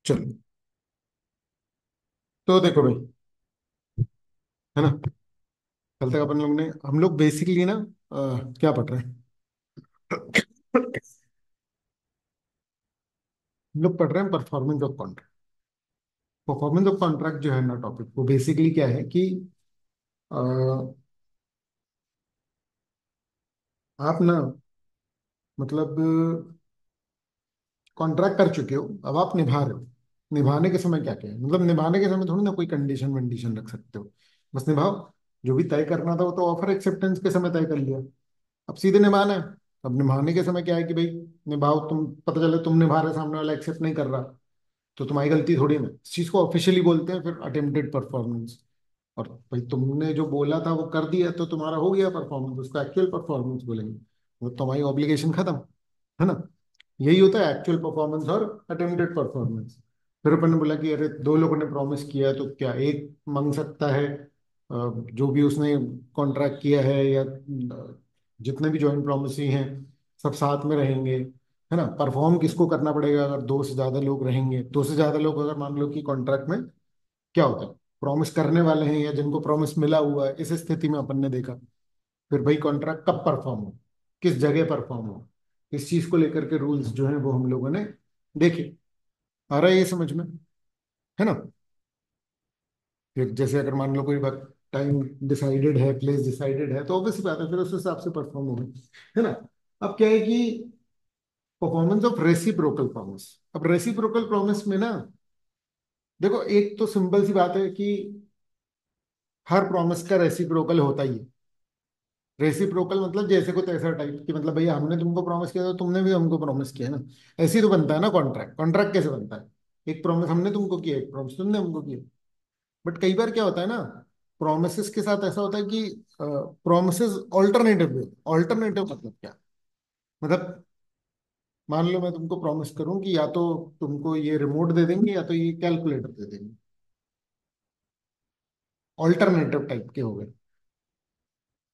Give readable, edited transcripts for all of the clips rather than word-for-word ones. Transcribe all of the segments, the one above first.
चलो, तो देखो भाई, है ना। कल तक अपन लोग ने हम लोग बेसिकली ना क्या पढ़ रहे हैं। हम लोग पढ़ रहे हैं performance of contract. Performance of contract जो है ना टॉपिक, वो बेसिकली क्या है कि अ, आप ना, मतलब कॉन्ट्रैक्ट कर चुके हो, अब आप निभा रहे हो। निभाने के समय क्या क्या है, मतलब निभाने के समय थोड़ी ना कोई कंडीशन वंडीशन रख सकते हो। बस निभाओ। जो भी तय करना था वो तो ऑफर एक्सेप्टेंस के समय तय कर लिया। अब सीधे निभाना है। अब निभाने के समय क्या है कि भाई, निभाओ। तुम पता चले तुम निभा रहे, सामने वाला एक्सेप्ट नहीं कर रहा, तो तुम्हारी गलती थोड़ी ना। इस चीज को ऑफिशियली बोलते हैं फिर अटेम्प्टेड परफॉर्मेंस। और भाई तुमने जो बोला था वो कर दिया, तो तुम्हारा हो गया परफॉर्मेंस, उसको एक्चुअल परफॉर्मेंस बोलेंगे। वो तुम्हारी ऑब्लिगेशन खत्म, है ना। यही होता है एक्चुअल परफॉर्मेंस और अटेम्प्टेड परफॉर्मेंस। फिर अपन ने बोला कि अरे दो लोगों ने प्रॉमिस किया है, तो क्या एक मांग सकता है जो भी उसने कॉन्ट्रैक्ट किया है, या जितने भी ज्वाइंट प्रॉमिस हैं सब साथ में रहेंगे, है ना। परफॉर्म किसको करना पड़ेगा, अगर दो से ज्यादा लोग रहेंगे, दो से ज्यादा लोग अगर मान लो कि कॉन्ट्रैक्ट में क्या होता है, प्रॉमिस करने वाले हैं या जिनको प्रॉमिस मिला हुआ है, इस स्थिति में अपन ने देखा फिर भाई कॉन्ट्रैक्ट कब परफॉर्म हो, किस जगह परफॉर्म हो, इस चीज को लेकर के रूल्स जो है वो हम लोगों ने देखे। आ रहा है ये समझ में, है ना। फिर जैसे अगर मान लो कोई वक्त टाइम डिसाइडेड है, प्लेस डिसाइडेड है, तो ऑब्वियसली बात है फिर उस हिसाब से परफॉर्म होगी, है ना। अब क्या है कि परफॉर्मेंस ऑफ रेसिप्रोकल प्रॉमिस। अब रेसिप्रोकल प्रॉमिस में ना, देखो एक तो सिंपल सी बात है कि हर प्रॉमिस का रेसिप्रोकल होता ही है। रेसिप्रोकल मतलब जैसे को तैसा टाइप की, मतलब भैया हमने तुमको प्रॉमिस किया तो तुमने भी हमको प्रॉमिस किया, है ना। ऐसे ही तो बनता है ना कॉन्ट्रैक्ट। कॉन्ट्रैक्ट कैसे बनता है, एक प्रॉमिस हमने तुमको किया, एक प्रॉमिस तुमने हमको किया। बट कई बार क्या होता है ना, प्रोमिस के साथ ऐसा होता है कि प्रोमिस ऑल्टरनेटिव। ऑल्टरनेटिव मतलब क्या, मतलब मान लो मैं तुमको प्रॉमिस करूं कि या तो तुमको ये रिमोट दे देंगे या तो ये कैलकुलेटर दे देंगे। ऑल्टरनेटिव टाइप के हो गए।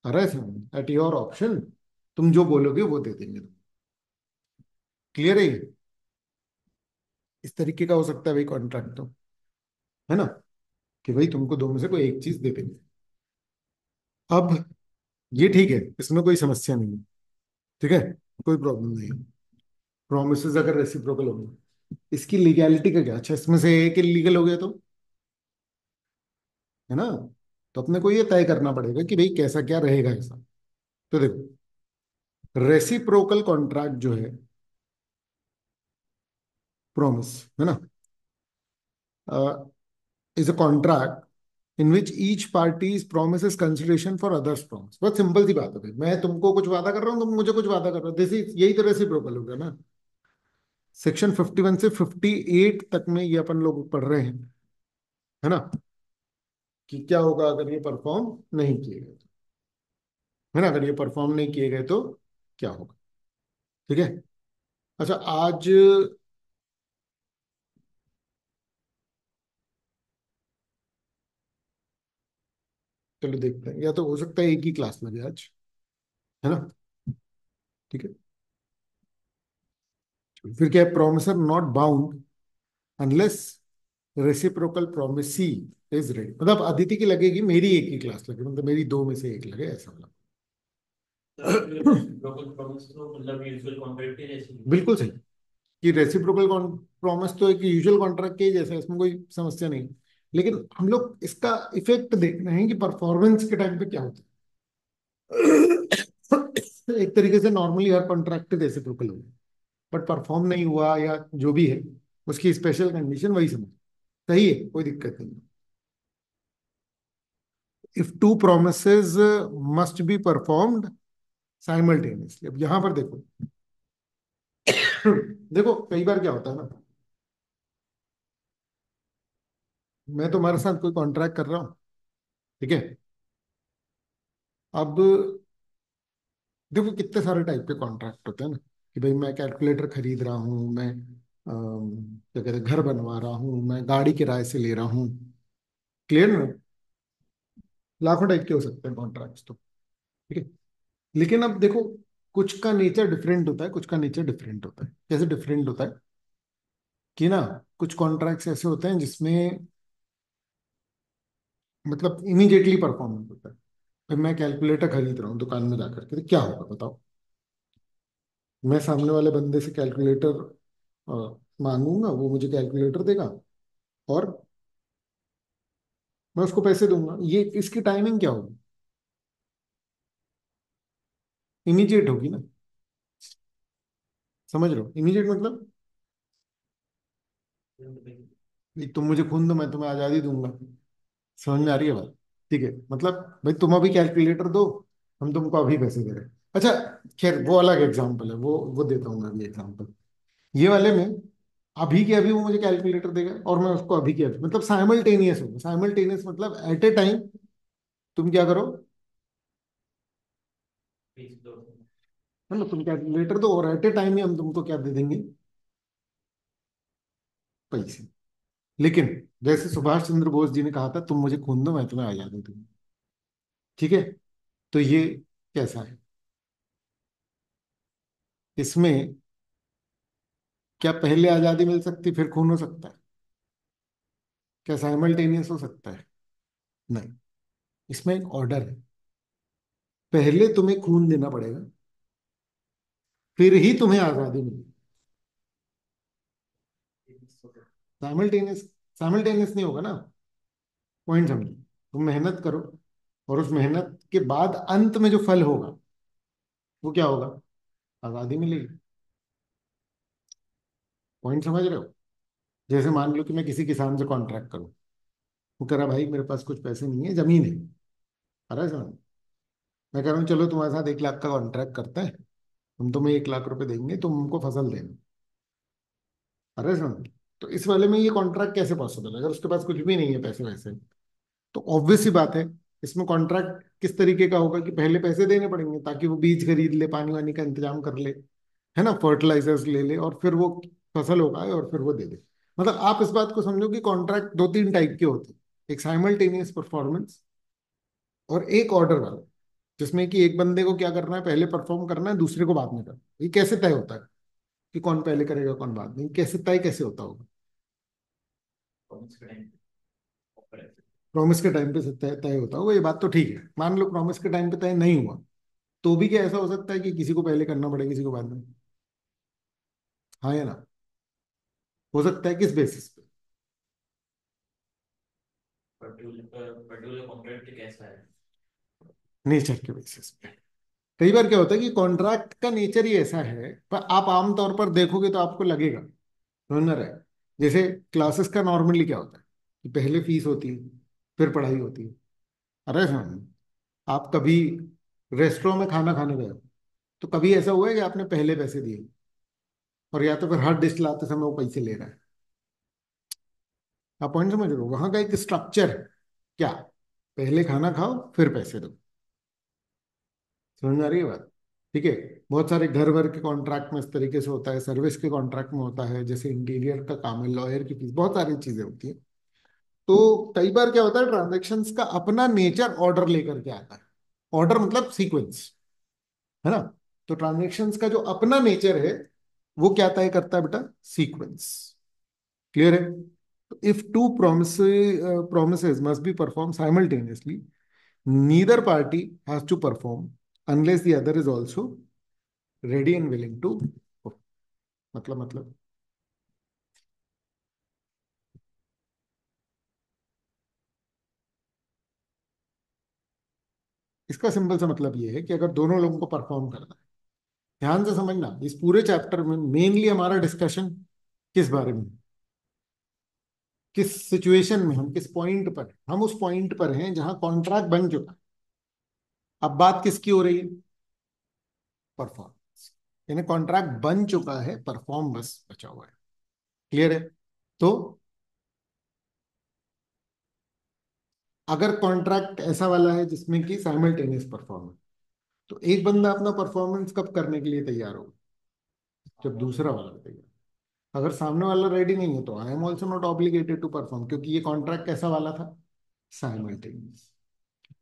अरे एट योर ऑप्शन, तुम जो बोलोगे वो दे देंगे। क्लियर है ये? इस तरीके का हो सकता है भाई कॉन्ट्रैक्ट तो, है ना, कि भाई तुमको दो में से कोई एक चीज दे देंगे। अब ये ठीक है, इसमें कोई समस्या नहीं है, ठीक है, कोई प्रॉब्लम नहीं है। प्रोमिस अगर रेसिप्रोकल होंगे, इसकी लीगैलिटी का क्या, अच्छा इसमें से एक इलीगल हो गया तो, है ना। तो अपने को ये तय करना पड़ेगा कि भाई कैसा क्या रहेगा ऐसा। तो देखो, रेसिप्रोकल कॉन्ट्रैक्ट जो है, प्रॉमिस, है ना, is a contract in which each parties promise consideration for others promise. बहुत सिंपल सी बात है भाई, मैं तुमको कुछ वादा कर रहा हूँ, तुम मुझे कुछ वादा कर रहे हो, दिस इज, यही तो रेसिप्रोकल हो गया ना। सेक्शन 51 से 58 तक में ये अपन लोग पढ़ रहे हैं, है ना, कि क्या होगा अगर ये परफॉर्म नहीं किए गए तो, है ना। अगर ये परफॉर्म नहीं किए गए तो क्या होगा, ठीक है। अच्छा आज, चलो देखते हैं, या तो हो सकता है एक ही क्लास लगे आज, है ना, ठीक है। फिर क्या है, promisor not bound unless reciprocal promisee is ready. मतलब अदिति की लगेगी, मेरी एक ही क्लास लगे, मतलब मेरी दो में से एक लगे, ऐसा मतलब। लोकल प्रॉमिस तो मतलब यूजुअल कॉन्ट्रैक्ट के जैसे ही बिल्कुल सही, कि रेसिप्रोकल प्रॉमिस तो एक यूजुअल कॉन्ट्रैक्ट के ही जैसा है, इसमें कोई समस्या नहीं। लेकिन हम लोग इसका इफेक्ट देख रहे हैं कि परफॉर्मेंस के टाइम पे क्या होता है। एक तरीके से नॉर्मली हर कॉन्ट्रैक्ट रेसिप्रोकल होगा, बट परफॉर्म नहीं हुआ या जो भी है, उसकी स्पेशल कंडीशन वही समझ। सही है, कोई दिक्कत नहीं। If two promises must be performed simultaneously. अब यहां पर देखो, देखो कई बार क्या होता है ना, मैं तुम्हारे साथ कोई कॉन्ट्रैक्ट कर रहा हूँ, ठीक है। अब देखो कितने सारे टाइप के कॉन्ट्रैक्ट होते हैं ना, कि भाई मैं कैलकुलेटर खरीद रहा हूँ, मैं क्या कहते हैं घर बनवा रहा हूँ, मैं गाड़ी किराए से ले रहा हूँ। क्लियर ना, लाखों टाइप के हो सकते हैं कॉन्ट्रैक्ट्स तो, ठीक है। लेकिन अब देखो, कुछ का नेचर डिफरेंट होता है, कुछ का नेचर डिफरेंट होता है। कैसे डिफरेंट होता है, कि ना कुछ कॉन्ट्रैक्ट्स ऐसे होते हैं जिसमें मतलब इमीडिएटली परफॉर्मेंस होता है। फिर मैं कैलकुलेटर खरीद रहा हूँ दुकान में जाकर के, तो क्या होगा बताओ? मैं सामने वाले बंदे से कैलकुलेटर मांगूंगा, वो मुझे कैलकुलेटर देगा, और मैं उसको पैसे दूंगा। ये इसकी टाइमिंग क्या होगी? इमीडिएट होगी ना। समझ रहे हो इमीडिएट मतलब? भाई तुम मुझे खून दो, मैं तुम्हें आजादी दूंगा। समझ में आ रही है बात? ठीक है, मतलब भाई तुम अभी कैलकुलेटर दो, हम तुमको अभी पैसे दे रहे हैं। अच्छा, खैर वो अलग एग्जाम्पल है, वो देता हूँ मैं अभी एग्जाम्पल। ये वाले में अभी के अभी वो मुझे कैलकुलेटर देगा और मैं उसको अभी के अभी, मतलब साइमल्टेनियस होगा। साइमल्टेनियस मतलब एट ए टाइम तुम क्या करो, मतलब तुम कैलकुलेटर दो और एट ए टाइम ही हम तुमको क्या दे देंगे? पैसे। लेकिन जैसे सुभाष चंद्र बोस जी ने कहा था, तुम मुझे खून दो मैं तुम्हें आजादी दूंगा। ठीक है, तो ये कैसा है? इसमें क्या पहले आजादी मिल सकती फिर खून हो सकता है? क्या साइमल्टेनियस हो सकता है? नहीं। इसमें एक ऑर्डर है। पहले तुम्हें खून देना पड़ेगा, फिर ही तुम्हें आजादी मिलेगी। साइमल्टेनियस, साइमल्टेनियस नहीं होगा ना। पॉइंट समझो, तुम मेहनत करो और उस मेहनत के बाद अंत में जो फल होगा वो क्या होगा? आजादी मिलेगी। पॉइंट समझ रहे हो? जैसे मान लो कि मैं किसी किसान से कॉन्ट्रैक्ट करूं, वो कह रहा भाई मेरे पास कुछ पैसे नहीं है, जमीन है। अरे समझ, मैं कह रहा हूँ चलो तुम्हारे साथ 1 लाख का कॉन्ट्रैक्ट करते हैं, हम तुम्हें 1 लाख रुपए देंगे, तुम हमको फसल देना। अरे समझ, तो इस वाले में ये कॉन्ट्रैक्ट कैसे पॉसिबल है अगर उसके पास कुछ भी नहीं है पैसे वैसे? तो ऑब्वियस सी बात है, इसमें कॉन्ट्रैक्ट किस तरीके का होगा कि पहले पैसे देने पड़ेंगे ताकि वो बीज खरीद ले, पानी वानी का इंतजाम कर ले, है ना, फर्टिलाइजर्स ले ले, और फिर वो फसल उगाए और फिर वो दे दे। मतलब आप इस बात को समझो कि कॉन्ट्रैक्ट 2-3 टाइप के होते हैं। एक साइमल्टेनियस परफॉर्मेंस और एक ऑर्डर वाला, जिसमें कि एक बंदे को क्या करना है, पहले परफॉर्म करना है, दूसरे को बाद में करना है। ये कैसे तय होता है कि कौन पहले करेगा कौन बाद में? कैसे तय कैसे होता होगा? प्रॉमिस के टाइम पे तय तय होता होगा, ये बात तो ठीक है। मान लो प्रॉमिस के टाइम पे तय नहीं हुआ, तो भी क्या ऐसा हो सकता है कि किसी को पहले करना पड़े किसी को बाद में? हाँ या ना? हो सकता है, किस बेसिस पे? पर्टिकुलर कॉन्ट्रैक्ट कैसा है? नेचर के बेसिस पे। कई बार क्या होता है कि कॉन्ट्रैक्ट का नेचर ही ऐसा है, पर आप आमतौर पर देखोगे तो आपको लगेगा, समझ में रहा है? जैसे क्लासेस का नॉर्मली क्या होता है कि पहले फीस होती है, फिर पढ़ाई होती है। अरे समझ, आप कभी रेस्टोरेंट में खाना खाने गए हो, तो कभी ऐसा हुआ है कि आपने पहले पैसे दिए और या तो फिर हर डिश लाते समय वो पैसे ले रहा है? आप पॉइंट समझ रहे हो? वहां का एक स्ट्रक्चर है। क्या? पहले खाना खाओ फिर पैसे दो। समझ में आ रही है बात? ठीक है। बहुत सारे घर वर के कॉन्ट्रैक्ट में इस तरीके से होता है, सर्विस के कॉन्ट्रैक्ट में होता है, जैसे इंटीरियर का काम है, लॉयर की फीस, बहुत सारी चीजें होती है। तो कई बार क्या होता है, ट्रांजेक्शन्स का अपना नेचर ऑर्डर लेकर के आता है। ऑर्डर मतलब सीक्वेंस, है ना? तो ट्रांजेक्शन्स का जो अपना नेचर है वो क्या तय करता है बेटा? सीक्वेंस। क्लियर है? If two promises must be performed simultaneously, neither party has to perform unless the other is also ready and willing to perform. मतलब इसका सिंपल सा मतलब ये है कि अगर दोनों लोगों को परफॉर्म करना है, ध्यान से समझना, इस पूरे चैप्टर में मेनली हमारा डिस्कशन किस बारे में, किस सिचुएशन में, हम किस पॉइंट पर, हम उस पॉइंट पर हैं जहां कॉन्ट्रैक्ट बन चुका है। अब बात किसकी हो रही है? परफॉर्मेंस। यानी कॉन्ट्रैक्ट बन चुका है, परफॉर्म बस बचा हुआ है। क्लियर है? तो अगर कॉन्ट्रैक्ट ऐसा वाला है जिसमें कि साइमल्टेनियस परफॉर्मेंस, तो एक बंदा अपना परफॉर्मेंस कब करने के लिए तैयार हो? जब दूसरा वाला भी तैयार। अगर सामने वाला रेडी नहीं है तो I am also not obligated to perform, क्योंकि ये कॉन्ट्रैक्ट कैसा वाला था? साइमल्टेनियस।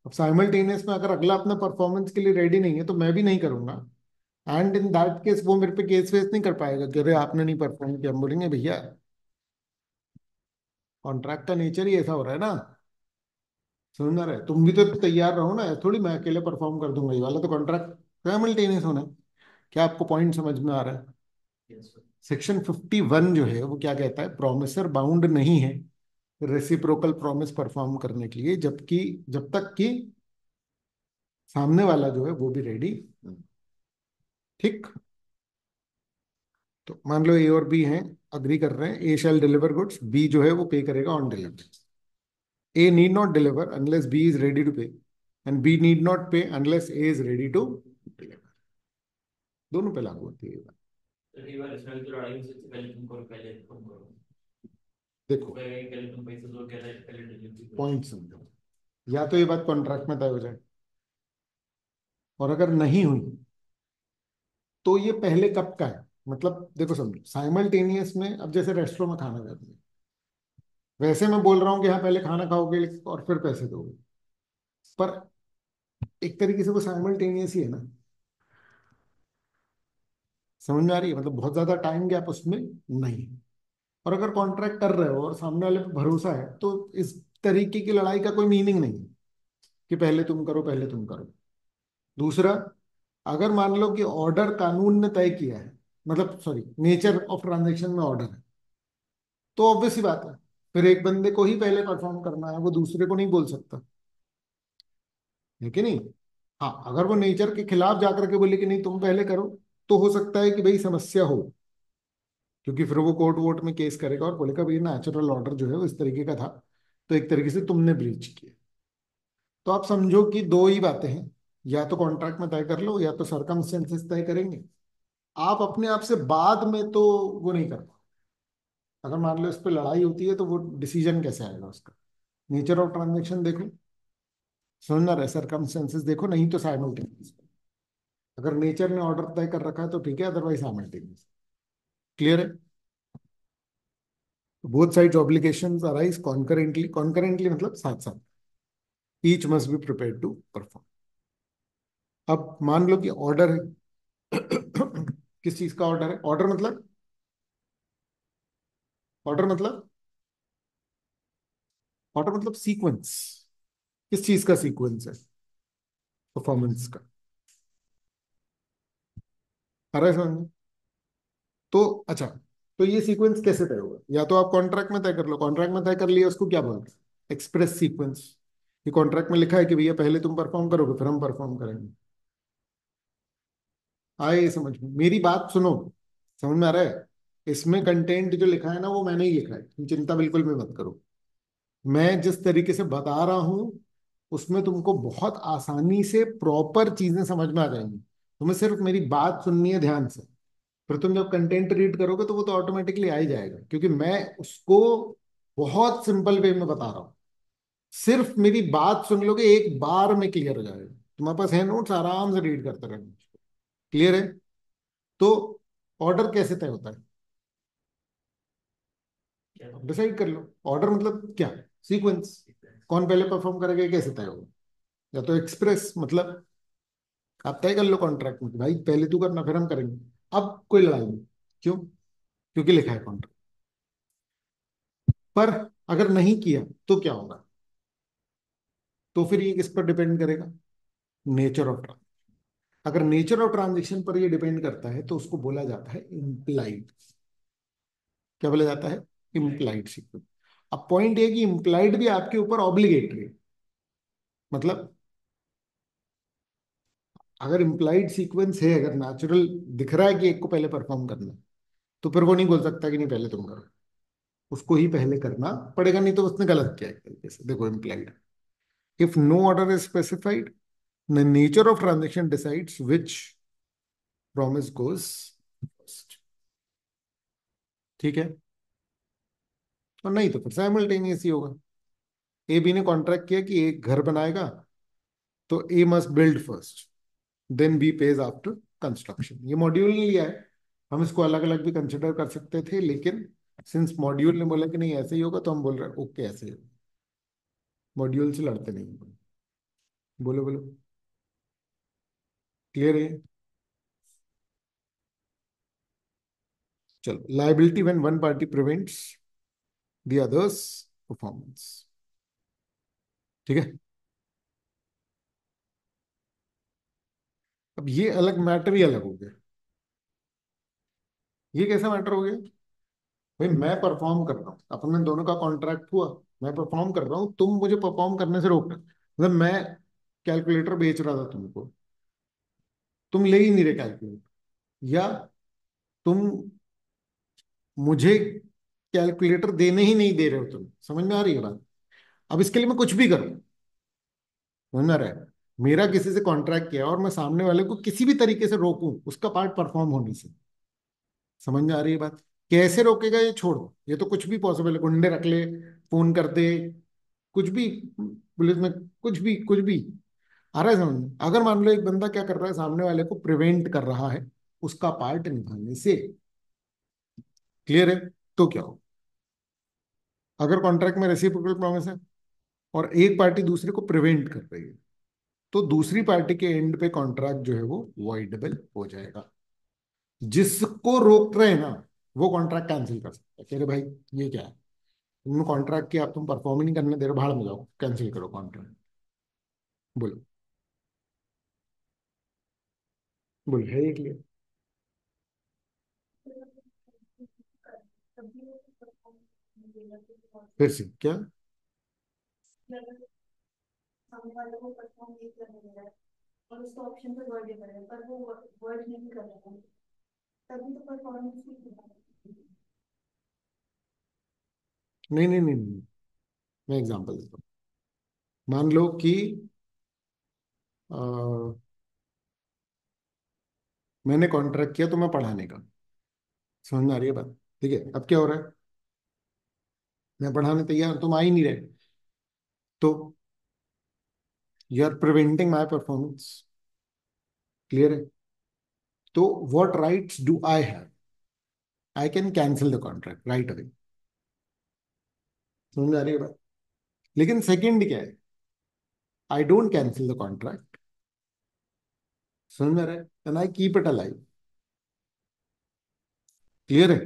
अब साइमल्टेनियस में अगर अगला अपना परफॉर्मेंस के लिए रेडी नहीं है तो मैं भी नहीं करूंगा। एंड इन दैट केस वो मेरे पे केस वेस नहीं कर पाएगा कि अरे आपने नहीं परफॉर्म किया। हम बोलेंगे भैया कॉन्ट्रैक्ट का नेचर ही ऐसा हो रहा है ना। समझ में आ रहा है? तुम भी तो तैयार रहो ना, थोड़ी मैं अकेले परफॉर्म कर दूंगा, ये वाला तो कॉन्ट्रैक्ट साइमल्टेनियस होना है। क्या आपको पॉइंट समझ में आ रहा है? Yes sir. सेक्शन 51 जो है वो क्या कहता है, प्रोमिसर बाउंड नहीं है रेसिप्रोकल प्रॉमिस परफॉर्म करने के लिए, जबकि जब तक कि सामने वाला जो है वो भी रेडी। ठीक। तो मान लो ए और बी हैं, अग्री कर रहे हैं, A shall deliver goods, B जो है वो पे करेगा on delivery. A need not deliver unless B is ready to pay, and B need not pay unless A is ready to deliver. दोनों पे लागू होती है ये बात। तो कई बार इसमें भी तो लड़ाई हो सकती है, पहले तुम करो पहले तुम करो। देखो, पहले तुम पैसे दो, कह रहे हैं पहले डिलीवरी करो। पॉइंट समझो, या तो ये बात कॉन्ट्रैक्ट में तय हो जाए, और अगर नहीं हुई तो ये पहले कब का है। मतलब देखो समझो, साइमल्टेनियस में अब जैसे रेस्टोरेंट में खाना खाते हैं, वैसे मैं बोल रहा हूँ कि हाँ पहले खाना खाओगे और फिर पैसे दोगे, पर एक तरीके से वो साइमल्टेनियस ही है ना। समझ में आ रही है? मतलब बहुत ज्यादा टाइम गैप उसमें नहीं है। और अगर कॉन्ट्रैक्ट कर रहे हो और सामने वाले पे भरोसा है, तो इस तरीके की लड़ाई का कोई मीनिंग नहीं है कि पहले तुम करो पहले तुम करो। दूसरा, अगर मान लो कि ऑर्डर कानून ने तय किया है, मतलब सॉरी नेचर ऑफ ट्रांजेक्शन में ऑर्डर है, तो ऑब्वियस ही बात है, फिर एक बंदे को ही पहले परफॉर्म करना है, वो दूसरे को नहीं बोल सकता, है कि नहीं? हाँ, अगर वो नेचर के खिलाफ जाकर के बोले कि नहीं तुम पहले करो, तो हो सकता है कि भाई समस्या हो, क्योंकि फिर वो कोर्ट वोर्ट में केस करेगा और बोलेगा भाई नेचुरल ऑर्डर जो है वो इस तरीके का था, तो एक तरीके से तुमने ब्रीच किया। तो आप समझो कि दो ही बातें हैं, या तो कॉन्ट्रैक्ट में तय कर लो या तो सरकमस्टेंसेस तय करेंगे। आप अपने आप से बाद में तो वो नहीं कर पाओ। अगर मान लो इस पे लड़ाई होती है तो वो डिसीजन कैसे आएगा उसका? नेचर ऑफ ट्रांजेक्शन देखो, समझना रहे, सरकमस्टेंसेस देखो, नहीं तो साइमल्टेनियस। अगर नेचर ने ऑर्डर तय कर रखा है तो ठीक है, अदरवाइज साइमल्टेनियस। क्लियर है? Both sides obligations arise concurrently, concurrently मतलब साथ साथ, each must be prepared to perform. अब मान लो कि ऑर्डर है। किस चीज का ऑर्डर है? ऑर्डर मतलब ऑर्डर मतलब सीक्वेंस। किस चीज का सीक्वेंस है? परफॉर्मेंस का। आ रहा है समझ में? तो अच्छा, तो ये सीक्वेंस कैसे तय होगा? या तो आप कॉन्ट्रैक्ट में तय कर लो, कॉन्ट्रैक्ट में तय कर लिया उसको क्या बोलते हैं? Express sequence. ये कॉन्ट्रैक्ट में लिखा है कि भैया पहले तुम परफॉर्म करोगे फिर हम परफॉर्म करेंगे। आए ये समझ में? मेरी बात सुनो, समझ में आ रहा है? इसमें कंटेंट जो लिखा है ना वो मैंने ही लिखा है, तुम चिंता बिल्कुल भी मत करो। मैं जिस तरीके से बता रहा हूं उसमें तुमको बहुत आसानी से प्रॉपर चीजें समझ में आ जाएंगी। तुम्हें सिर्फ मेरी बात सुननी है ध्यान से, फिर तुम जब कंटेंट रीड करोगे तो वो तो ऑटोमेटिकली आ ही जाएगा, क्योंकि मैं उसको बहुत सिंपल वे में बता रहा हूँ। सिर्फ मेरी बात सुन लोगे एक बार में क्लियर हो जाएगा। तुम्हारे पास है नोट्स, आराम से रीड करते रहना। क्लियर है? तो ऑर्डर कैसे तय होता है? क्या डिसाइड कर लो। ऑर्डर मतलब क्या? सीक्वेंस। कौन पहले परफॉर्म करेगा ये कैसे तय होगा? या तो एक्सप्रेस, मतलब आप तय कर लो कॉन्ट्रैक्ट में कि भाई पहले तू करना फिर हम करेंगे। अब कोई लड़ाई नहीं। क्यों? क्योंकि लिखा है कॉन्ट्रैक्ट। पर अगर नहीं किया तो क्या होगा? तो फिर ये किस पर डिपेंड करेगा? Nature of transaction. अगर नेचर ऑफ ट्रांजेक्शन पर ये डिपेंड करता है तो उसको बोला जाता है इम्प्लाइड। क्या बोला जाता है? Implied sequence. अब पॉइंट ये कि इम्प्लाइड भी आपके ऊपर ऑब्लिगेटरी है। मतलब अगर इम्प्लाइड सीक्वेंस है, अगर नेचुरल दिख रहा है कि एक को पहले परफॉर्म करना है, तो फिर वो नहीं बोल सकता कि नहीं पहले तुम करो। उसको ही पहले करना पड़ेगा, नहीं तो उसने गलत किया एक तरीके से। देखो implied, if no order is specified the nature of transaction decides which promise goes first। ठीक है? और नहीं तो फिर साइमल्टेनियस ही होगा। ए बी ने कॉन्ट्रैक्ट किया कि एक घर बनाएगा, तो A must build first, then B pays after construction. ये मॉड्यूल ने लिया है, हम इसको अलग अलग भी कंसिडर कर सकते थे, लेकिन सिंस मॉड्यूल ने बोला कि नहीं ऐसे ही होगा तो हम बोल रहे हैं ओके ऐसे ही होगा। मॉड्यूल से लड़ते नहीं हैं। बोलो बोलो। क्लियर है? चलो, liability when one party prevents the others performance. ठीक है। अब ये अलग मैटर ही अलग हो गया। ये कैसा मैटर हो गया? भाई मैं परफॉर्म कर रहा हूँ, अपन में दोनों का कॉन्ट्रैक्ट हुआ, मैं परफॉर्म कर रहा हूँ, तुम मुझे परफॉर्म करने से रोक रहे हो। मतलब मैं कैलकुलेटर बेच रहा था तुमको, तुम ले ही नहीं रहे कैलकुलेटर, या तुम मुझे कैलकुलेटर देने ही नहीं दे रहे हो। तुम समझ में आ रही है बात? अब इसके लिए मैं कुछ भी करूँ, समझ में आ रहा है? मेरा किसी से कॉन्ट्रैक्ट किया और मैं सामने वाले को किसी भी तरीके से रोकूं उसका पार्ट परफॉर्म होने से, समझ में आ रही है बात? कैसे रोकेगा ये छोड़ दो, ये तो कुछ भी पॉसिबल है, गुंडे रख ले, फोन कर दे, कुछ भी, पुलिस में, कुछ भी आ रहा है समझ में? अगर मान लो एक बंदा क्या कर रहा है, सामने वाले को प्रिवेंट कर रहा है उसका पार्ट निभाने से, क्लियर है? तो क्या हो, अगर कॉन्ट्रैक्ट में रेसिप्रोकल प्रॉमिस है और एक पार्टी दूसरे को प्रिवेंट कर रही है, तो दूसरी पार्टी के एंड पे कॉन्ट्रैक्ट जो है वो वॉइडेबल हो जाएगा। जिसको रोक रहे हैं ना, वो कॉन्ट्रैक्ट कैंसिल कर सकता है, कह रहे भाई ये क्या है, तुमने कॉन्ट्रैक्ट किया, आप तुम परफॉर्म ही नहीं करने दे रहे, भाड़ में जाओ, कैंसिल करो कॉन्ट्रैक्ट। बोलो, बोलो, है ये क्लियर? फिर से क्या? सामने वाले को परफॉर्म नहीं करने दे रहा है और उसका ऑप्शन पे वर्ड है पर वो वर्ड नहीं कर रहा है, तभी तो परफॉर्मेंस नहीं हो रहा है। नहीं नहीं नहीं नहीं, मैं एग्जांपल देता हूँ। मान लो कि अ, मैंने कॉन्ट्रैक्ट किया तुम्हें पढ़ाने का, समझ में आ रही है बात? ठीक है, अब क्या हो रहा है, मैं पढ़ाने तैयार, तुम आ ही नहीं रहे, तो you are preventing my performance, clear है? तो what rights do I have? I can cancel the contract right away, समझ में आ रही है बात? लेकिन सेकंड क्या है, I don't cancel the contract, समझ में आ रहा है? And I keep it alive, clear है?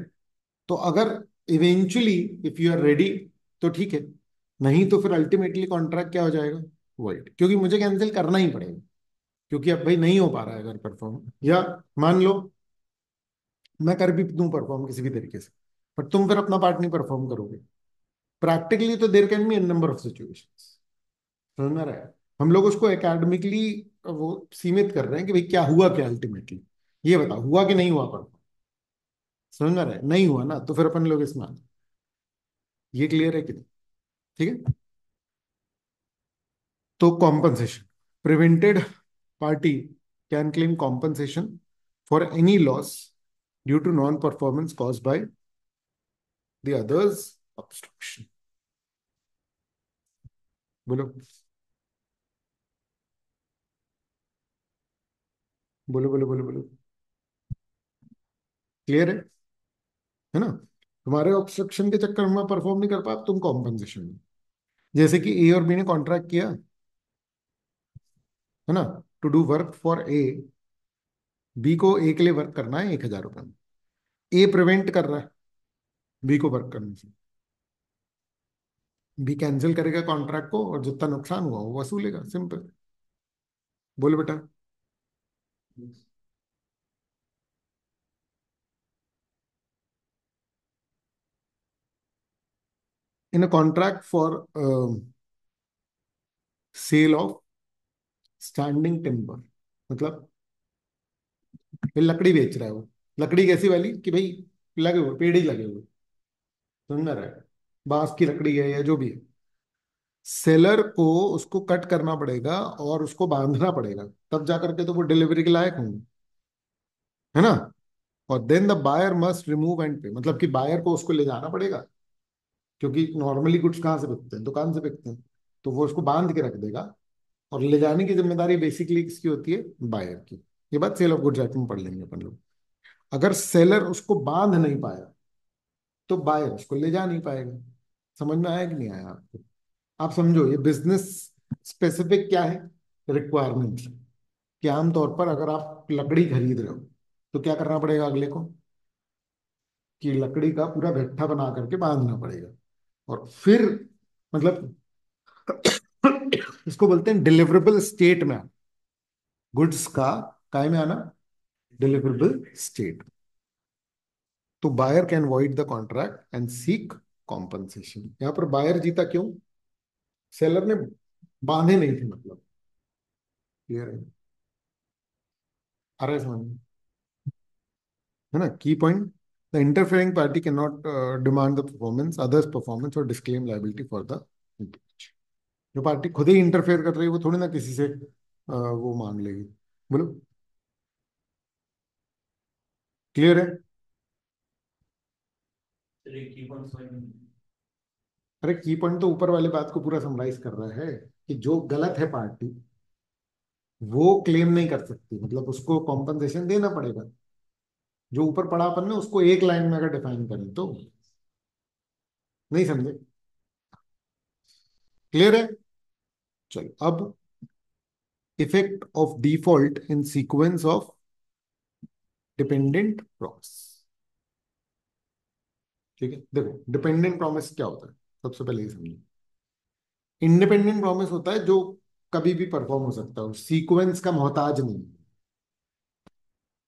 तो अगर eventually if you are ready तो ठीक है, नहीं तो फिर अल्टीमेटली कॉन्ट्रैक्ट क्या हो जाएगा, वॉइड, क्योंकि मुझे कैंसिल करना ही पड़ेगा, क्योंकि अब भाई नहीं हो पा रहा है अगर परफॉर्म, या मान लो मैं कर भी दूं परफॉर्म किसी भी तरीके से, पर तुम फिर अपना पार्ट नहीं परफॉर्म करोगे, प्रैक्टिकली तो there can be n number of situations, समझ में आ रहा है? हम लोग उसको एकेडमिकली वो सीमित कर रहे हैं कि भाई क्या हुआ, क्या अल्टीमेटली ये बताओ, हुआ कि नहीं हुआ परफॉर्म, समझ में आ रहा है? नहीं हुआ ना, तो फिर अपन लोग इसमें आते हैं। ये क्लियर है कि नहीं? ठीक है। तो compensation, prevented party can claim compensation for any loss due to non performance cause by the others obstruction. बोलो, बोलो, बोलो, बोलो, बोलो, क्लियर है ना? तुम्हारे ऑब्स्ट्रक्शन के चक्कर में परफॉर्म नहीं कर पाया, अब तुम कॉम्पनसेशन में, जैसे कि ए और बी ने कॉन्ट्रैक्ट किया है ना, to do work for A, B को ए के लिए वर्क करना है 1,000 रुपए में, ए प्रिवेंट कर रहा है बी को वर्क करने से, बी कैंसिल करेगा कॉन्ट्रैक्ट को और जितना नुकसान हुआ वो वसूलेगा, सिंपल। बोलो बेटा। In a contract for sale of standing timber, मतलब ये लकड़ी बेच रहा है वो, लकड़ी कैसी वाली कि भाई लगे हुए पेड़ ही लगे हुए, समझ में आ रहा है? बांस की लकड़ी है या जो भी है, सेलर को उसको कट करना पड़ेगा और उसको बांधना पड़ेगा, तब जा करके तो वो डिलीवरी के लायक होंगे, है ना? और then the buyer must remove and pay, मतलब कि बायर को उसको ले जाना पड़ेगा, क्योंकि नॉर्मली गुड्स कहाँ से बिकते हैं, दुकान से बिकते हैं, तो वो उसको बांध के रख देगा, और ले जाने की जिम्मेदारी बेसिकली किसकी होती है, बायर की। ये बात सेल ऑफ गुड्स एक्ट में पढ़ लेंगे अपन लोग। अगर सेलर उसको बांध नहीं पाया तो बायर उसको ले जा नहीं पाएगा। समझ में आया कि नहीं आया आपको? आप समझो ये बिजनेस स्पेसिफिक क्या है, रिक्वायरमेंट्स, कि आमतौर पर अगर आप लकड़ी खरीद रहे हो तो क्या करना पड़ेगा अगले को, कि लकड़ी का पूरा गट्ठा बना करके बांधना पड़ेगा, और फिर मतलब इसको बोलते हैं डिलीवरेबल स्टेट में आना। गुड्स का काय में आना, डिलीवरेबल स्टेट। तो buyer can void the contract and seek compensation. यहां पर बायर जीता क्यों? सेलर ने बांधे नहीं थे, मतलब। क्लियर है? आ रहा है समझ में? है ना की point? The interfering party can not demand the performance, others performance और डिस्क्लेम लाइबिलिटी फॉर द। जो पार्टी खुद ही इंटरफेयर कर रही है वो थोड़ी ना किसी से वो मांग लेगी। बोलो। क्लियर है? चलिए की पॉइंट समझ में। अरे की पॉइंट तो ऊपर वाले बात को पूरा समराइज कर रहा है कि जो गलत है पार्टी वो क्लेम नहीं कर सकती, मतलब उसको कॉम्पनसेशन देना पड़ेगा। जो ऊपर पड़ा अपन ने उसको एक लाइन में अगर डिफाइन करें तो। नहीं समझे? क्लियर है? चलो अब effect of default in sequence of dependent promise. ठीक है, देखो डिपेंडेंट प्रॉमिस क्या होता है, सबसे पहले ये समझो। इंडिपेंडेंट प्रॉमिस होता है जो कभी भी परफॉर्म हो सकता है, सीक्वेंस का मोहताज नहीं।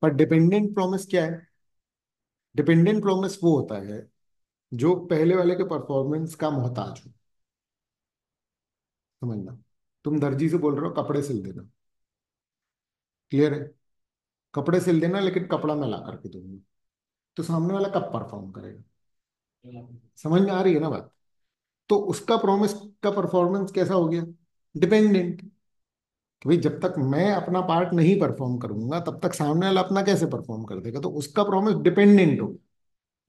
पर डिपेंडेंट प्रॉमिस क्या है? डिपेंडेंट प्रॉमिस वो होता है जो पहले वाले के परफॉर्मेंस का मोहताज हो। समझना, तुम दर्जी से बोल रहे हो कपड़े सिल देना। क्लियर है? कपड़े सिल देना लेकिन कपड़ा मैं ला करके दूंगा, तो सामने वाला कब परफॉर्म करेगा? समझ में आ रही है ना बात? तो उसका प्रॉमिस का परफॉर्मेंस कैसा हो गया? डिपेंडेंट। कि भाई जब तक मैं अपना पार्ट नहीं परफॉर्म करूंगा तब तक सामने वाला अपना कैसे परफॉर्म कर देगा, तो उसका प्रॉमिस डिपेंडेंट हो।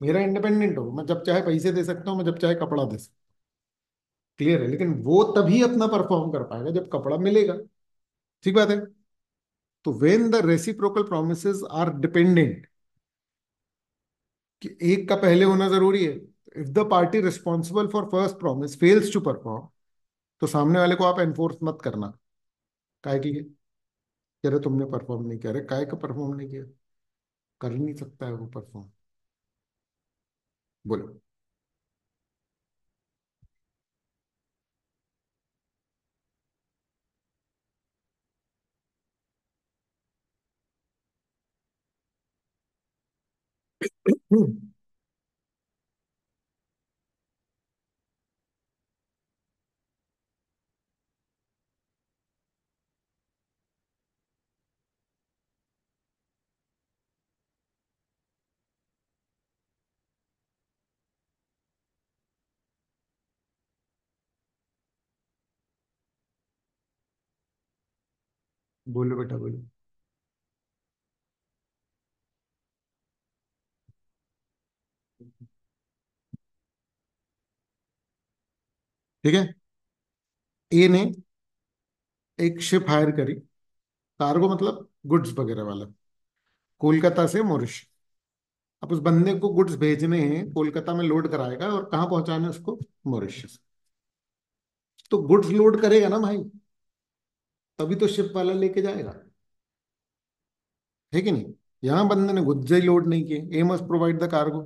मेरा इंडिपेंडेंट हो, मैं जब चाहे पैसे दे सकता हूँ, मैं जब चाहे कपड़ा दे सकता हूँ। क्लियर है? लेकिन वो तभी अपना परफॉर्म कर पाएगा जब कपड़ा मिलेगा। ठीक बात है? तो when the reciprocal promises are dependent, कि एक का पहले होना जरूरी है। If the party responsible for first promise fails to perform, तो सामने वाले को आप एनफोर्स मत करना। काहे की? कह रहे तुमने परफॉर्म नहीं किया। अरे काहे का परफॉर्म नहीं किया? कर ही नहीं सकता है वो परफॉर्म। बोलो। बोलो बेटा बोलो। ठीक है। ए ने एक शिप हायर करी, कार्गो मतलब गुड्स वगैरह वाला, कोलकाता से मॉरिशस। अब उस बंदे को गुड्स भेजने हैं, कोलकाता में लोड कराएगा और कहाँ पहुंचाना है उसको? मॉरिशस। तो गुड्स लोड करेगा ना भाई, तभी तो शिप वाला लेके जाएगा। है कि नहीं? यहां बंदे ने गुड्स ही लोड नहीं किए। A must provide the cargo,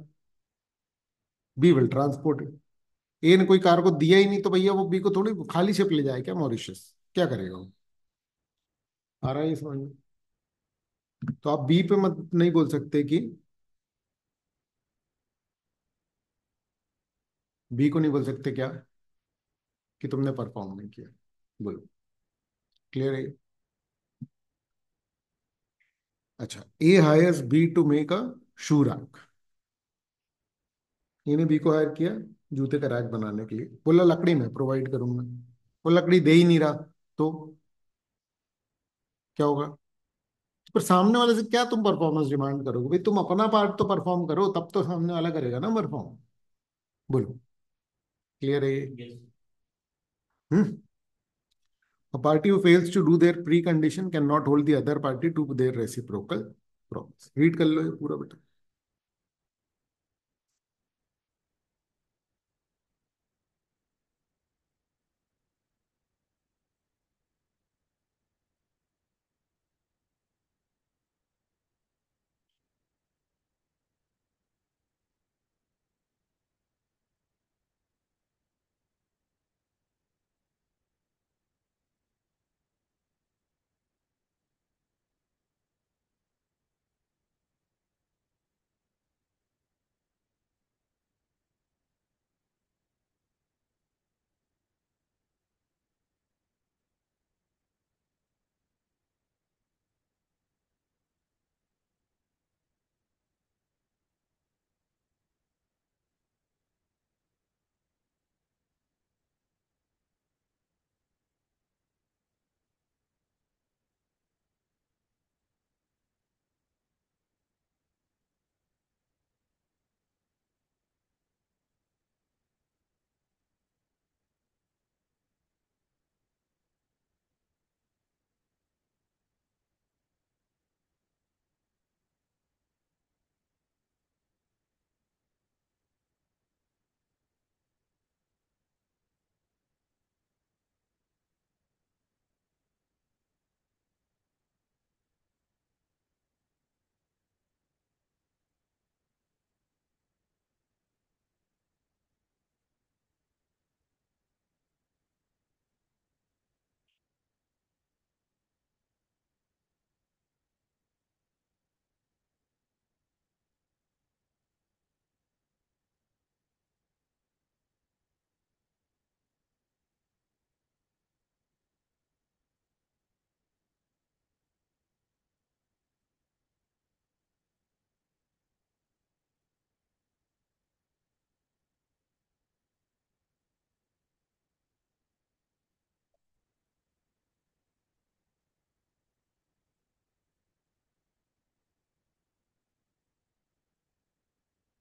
B will transport it. A ने कोई कार्गो दिया ही नहीं तो भैया वो बी को थोड़ी खाली शिप ले जाए क्या मॉरिशस? क्या करेगा वो? आ रहा है ये समझ में? तो आप बी पे मत नहीं बोल सकते कि, बी को नहीं बोल सकते क्या कि तुमने परफॉर्म नहीं किया। बोलो। क्लियर है? अच्छा, A hires B to make a shoe rack. इन्हें बी को हायर किया जूते का रैक बनाने के लिए, बोला लकड़ी में प्रोवाइड करूंगा। वो लकड़ी दे ही नहीं रहा, तो क्या होगा? पर सामने वाले से क्या तुम परफॉर्मेंस डिमांड करोगे? भाई तुम अपना पार्ट तो परफॉर्म करो, तब तो सामने वाला करेगा ना परफॉर्म। बोलो। क्लियर है ये? Yes. Hmm. A party who fails to do their precondition cannot hold the other party to their reciprocal promise. Read कर लो ये पूरा बेटा।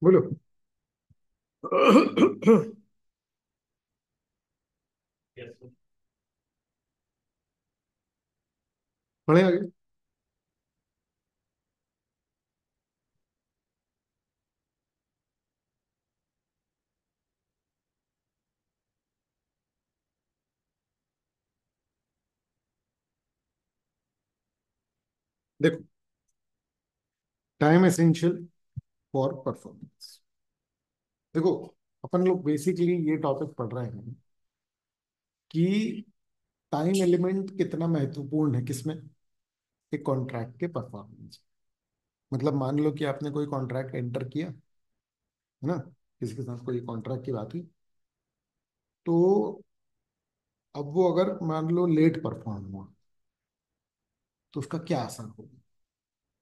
बोलो। यस। पढ़े आगे। देखो, टाइम एसेंशियल फॉर परफॉर्मेंस। देखो, अपन लोग बेसिकली ये टॉपिक पढ़ रहे हैं कि टाइम एलिमेंट कितना महत्वपूर्ण है किसमें, एक कॉन्ट्रैक्ट के परफॉर्मेंस। मतलब मान लो कि आपने कोई कॉन्ट्रैक्ट एंटर किया, है ना, किसी के साथ कोई कॉन्ट्रैक्ट की बात हुई, तो अब वो अगर मान लो लेट परफॉर्म हुआ तो उसका क्या असर होगा।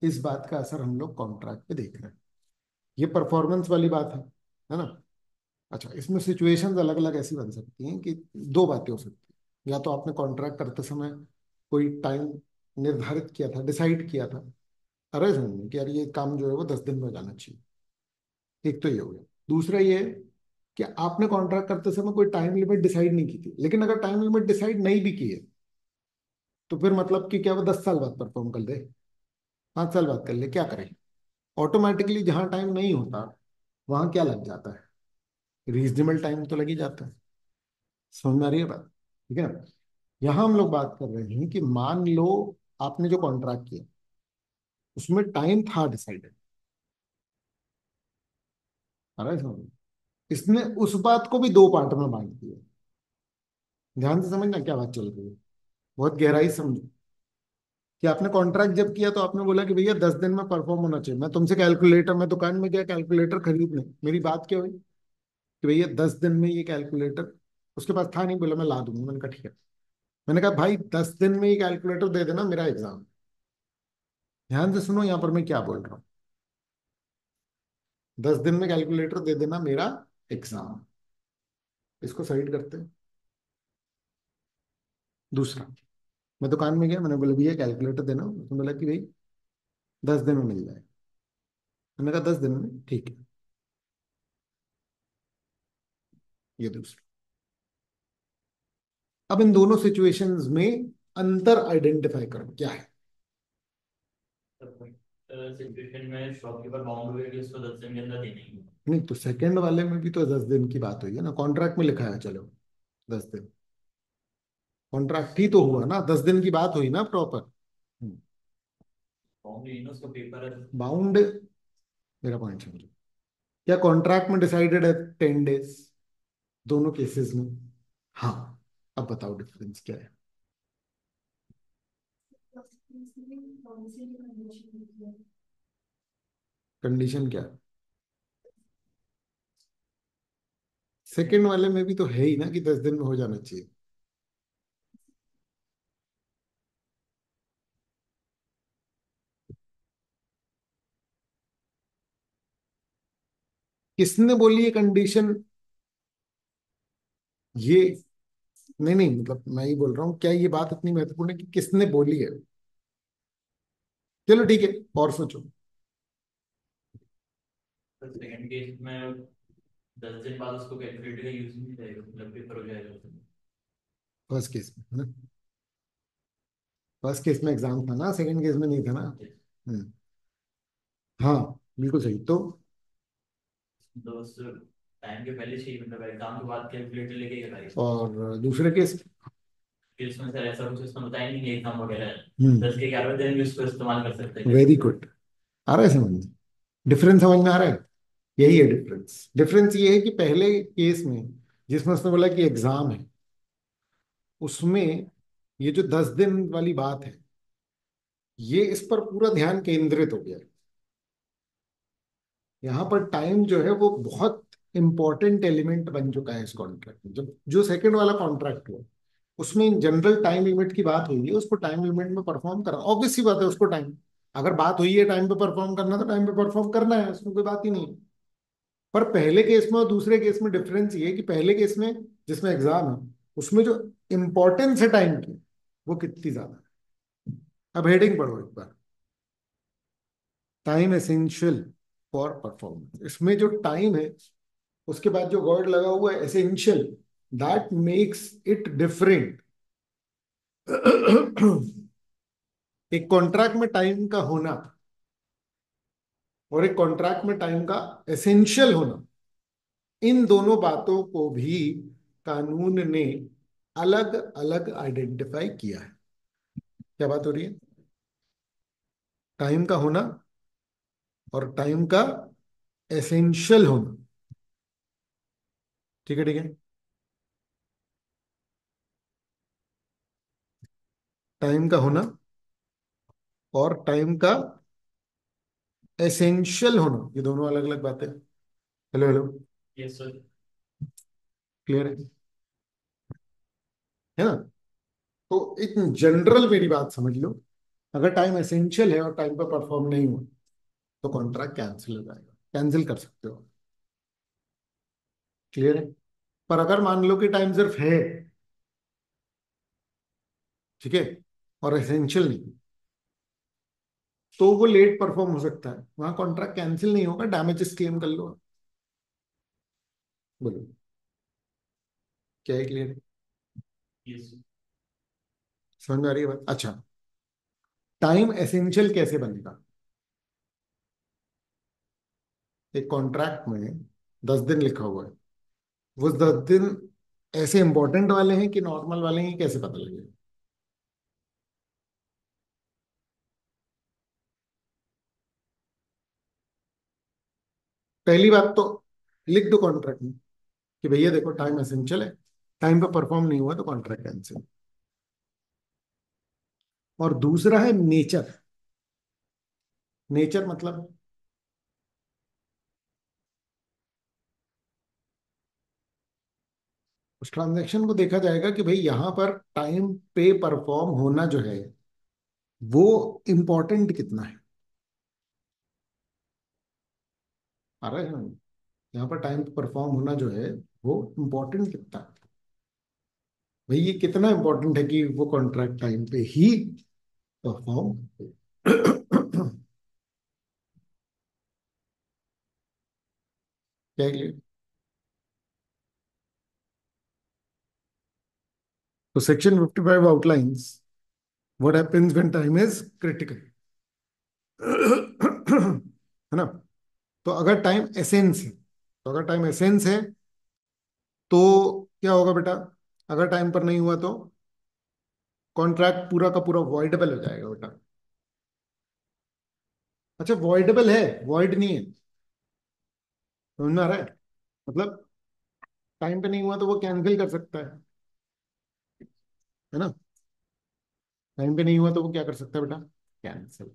इस बात का असर हम लोग कॉन्ट्रैक्ट पे देख रहे हैं। ये परफॉर्मेंस वाली बात है ना। अच्छा, इसमें सिचुएशंस अलग अलग ऐसी बन सकती हैं कि दो बातें हो सकती हैं। या तो आपने कॉन्ट्रैक्ट करते समय कोई टाइम निर्धारित किया था, डिसाइड किया था, अरे समझ कि यार ये काम जो है वो 10 दिन में हो जाना चाहिए। एक तो ये हो गया। दूसरा ये है कि आपने कॉन्ट्रैक्ट करते समय कोई टाइम लिमिट डिसाइड नहीं की थी, लेकिन अगर टाइम लिमिट डिसाइड नहीं भी की है तो फिर मतलब कि क्या वो 10 साल बाद परफॉर्म कर दे, 5 साल बाद कर ले, क्या करे। ऑटोमेटिकली जहां टाइम नहीं होता वहां क्या लग जाता है, रीजनेबल टाइम तो लग ही जाता है। समझ में आ रही है बात? ठीक है ना। यहाँ हम लोग बात कर रहे हैं कि मान लो आपने जो कॉन्ट्रैक्ट किया उसमें टाइम था डिसाइडेड, अरे समझ, इसने उस बात को भी दो पार्ट में बांट दिया। ध्यान से समझना क्या बात चल रही है, बहुत गहराई से समझो। कि आपने कॉन्ट्रैक्ट जब किया तो आपने बोला कि भैया 10 दिन में परफॉर्म होना चाहिए। मैं तुमसे कैलकुलेटर, मैं दुकान में गया कैलकुलेटर खरीदने, मेरी बात क्या हुई कि भैया 10 दिन में ये कैलकुलेटर, उसके पास था नहीं, बोला मैं ला दूंगा। मैंने कहा ठीक है। मैंने कहा भाई 10 दिन में ये कैलकुलेटर दे देना, मेरा एग्जाम। ध्यान से सुनो यहाँ पर मैं क्या बोल रहा हूँ। 10 दिन में कैलकुलेटर दे देना, मेरा एग्जाम। इसको साइड करते हैं। दूसरा, मैं दुकान में गया, मैंने बोला भैया कैलकुलेटर देना, उसने बोला कि भाई 10 दिन में मिल जाए। मैंने कहा 10 दिन में ठीक है। ये दूसरा। अब इन दोनों सिचुएशंस में अंतर आइडेंटिफाई करो क्या है। सिचुएशन में शॉपकीपर बाउंड हुए कि उसको 10 दिन के अंदर देना ही है। नहीं तो सेकंड वाले में भी तो 10 दिन की बात हुई है ना, कॉन्ट्रैक्ट में लिखा है, चलो 10 दिन। कॉन्ट्रैक्ट ही तो हुआ ना, 10 दिन की बात हुई ना प्रॉपर। बाउंड नहीं ना, उसका पेपर है। बाउंड, मेरा पॉइंट समझो। क्या कॉन्ट्रैक्ट में डिसाइडेड है 10 डेज दोनों केसेस में? हाँ। अब बताओ डिफरेंस क्या है। कंडीशन क्या है? सेकंड वाले में भी तो है ही ना कि 10 दिन में हो जाना चाहिए। किसने बोली ये कंडीशन? ये, नहीं नहीं, मतलब मैं ही बोल रहा हूँ, क्या ये बात इतनी महत्वपूर्ण है कि किसने बोली है? चलो ठीक है, और सोचो। तो सेकंड केस में 10 दिन बाद उसको कैलकुलेटर का यूज नहीं रहेगा, मतलब पेपर हो जाएगा उसमें। फर्स्ट केस में है ना, फर्स्ट केस में एग्जाम था ना, सेकंड केस में नहीं था ना। हम्म। हाँ, बिल्कुल सही। तो तो उस टाइम के पहले चाहिए, मतलब एग्जाम के बाद कैलकुलेटर लेके कराएगा। और दूसरे केस। कि उसमें सर ऐसा कुछ उसने बताया नहीं कि एग्जाम वगैरह है। हम्म। 10 के 11वें दिन भी उसको इस्तेमाल कर सकते हैं वेरी कैलकुलेटर। गुड। आ रहा है समझ में? डिफरेंस समझ में आ रहा है? यही है डिफरेंस। डिफरेंस ये है कि पहले केस में जिसमें उसने बोला कि एग्जाम है, उसमें ये जो 10 दिन वाली बात है, ये इस पर पूरा ध्यान केंद्रित हो गया। यहाँ पर टाइम जो है वो बहुत इंपॉर्टेंट एलिमेंट बन चुका है इस कॉन्ट्रैक्ट में। जब जो सेकंड वाला कॉन्ट्रैक्ट हुआ उसमें जनरल टाइम लिमिट की बात हुई है, उसको टाइम लिमिट में परफॉर्म करना ऑब्वियस सी बात है। उसको टाइम, अगर बात हुई है टाइम पे परफॉर्म करना तो टाइम पे परफॉर्म करना है, उसमें कोई बात ही नहीं है। पर पहले केस में और दूसरे केस में डिफरेंस ये है कि पहले केस में जिसमें एग्जाम है उसमें जो इंपॉर्टेंस है टाइम की वो कितनी ज्यादा है। अब हेडिंग पढ़ो एक बार। Time essential for performance. इसमें जो टाइम है उसके बाद जो वर्ड लगा हुआ है essential, that makes it different. एक कॉन्ट्रैक्ट में टाइम का होना और एक कॉन्ट्रैक्ट में टाइम का एसेंशियल होना, इन दोनों बातों को भी कानून ने अलग अलग आइडेंटिफाई किया है। क्या बात हो रही है? टाइम का होना और टाइम का एसेंशियल होना। ठीक है, ठीक है। टाइम का होना और टाइम का एसेंशियल होना, ये दोनों अलग अलग बातें। Hello hello. Yes sir. Clear है ना? तो एक जनरल मेरी बात समझ लो, अगर टाइम एसेंशियल है और टाइम पर परफॉर्म नहीं हुआ तो कॉन्ट्रैक्ट कैंसिल हो जाएगा, कैंसिल कर सकते हो। क्लियर है? पर अगर मान लो कि टाइम सिर्फ है, ठीक है, और एसेंशियल नहीं, तो वो लेट परफॉर्म हो सकता है, वहां कॉन्ट्रैक्ट कैंसिल नहीं होगा, डैमेजेस क्लेम कर लो। बोलो, क्या है? क्लियर है? यस। समझ में आ रही है बात? अच्छा, टाइम एसेंशियल कैसे बनेगा? एक कॉन्ट्रैक्ट में 10 दिन लिखा हुआ है, वो 10 दिन ऐसे इंपॉर्टेंट वाले हैं कि नॉर्मल वाले हैं, कैसे पता लगेगा? पहली बात तो लिख दो कॉन्ट्रैक्ट में कि भैया देखो टाइम एसेंशियल है, टाइम पे परफॉर्म नहीं हुआ तो कॉन्ट्रैक्ट कैंसिल। और दूसरा है नेचर। नेचर मतलब उस ट्रांजैक्शन को देखा जाएगा कि भाई यहां पर टाइम पे परफॉर्म होना जो है वो इंपॉर्टेंट कितना है। आ रहा है ना? यहाँ पर टाइम पे परफॉर्म होना जो है वो इंपॉर्टेंट कितना है। भाई ये कितना इंपॉर्टेंट है कि वो कॉन्ट्रैक्ट टाइम पे ही परफॉर्म। क्या है? तो section 55 outlines what happens when time is critical. है ना? तो अगर टाइम एसेंस है, तो अगर टाइम एसेंस है तो क्या होगा बेटा? अगर टाइम पर नहीं हुआ तो कॉन्ट्रैक्ट पूरा का पूरा वॉइडेबल हो जाएगा बेटा। अच्छा, वॉइडेबल है, वॉइड नहीं है। समझ में आ रहा है? मतलब टाइम पे नहीं हुआ तो वो कैंसिल कर सकता है ना? टाइम पे नहीं हुआ तो वो क्या कर सकता है बेटा? कैंसिल।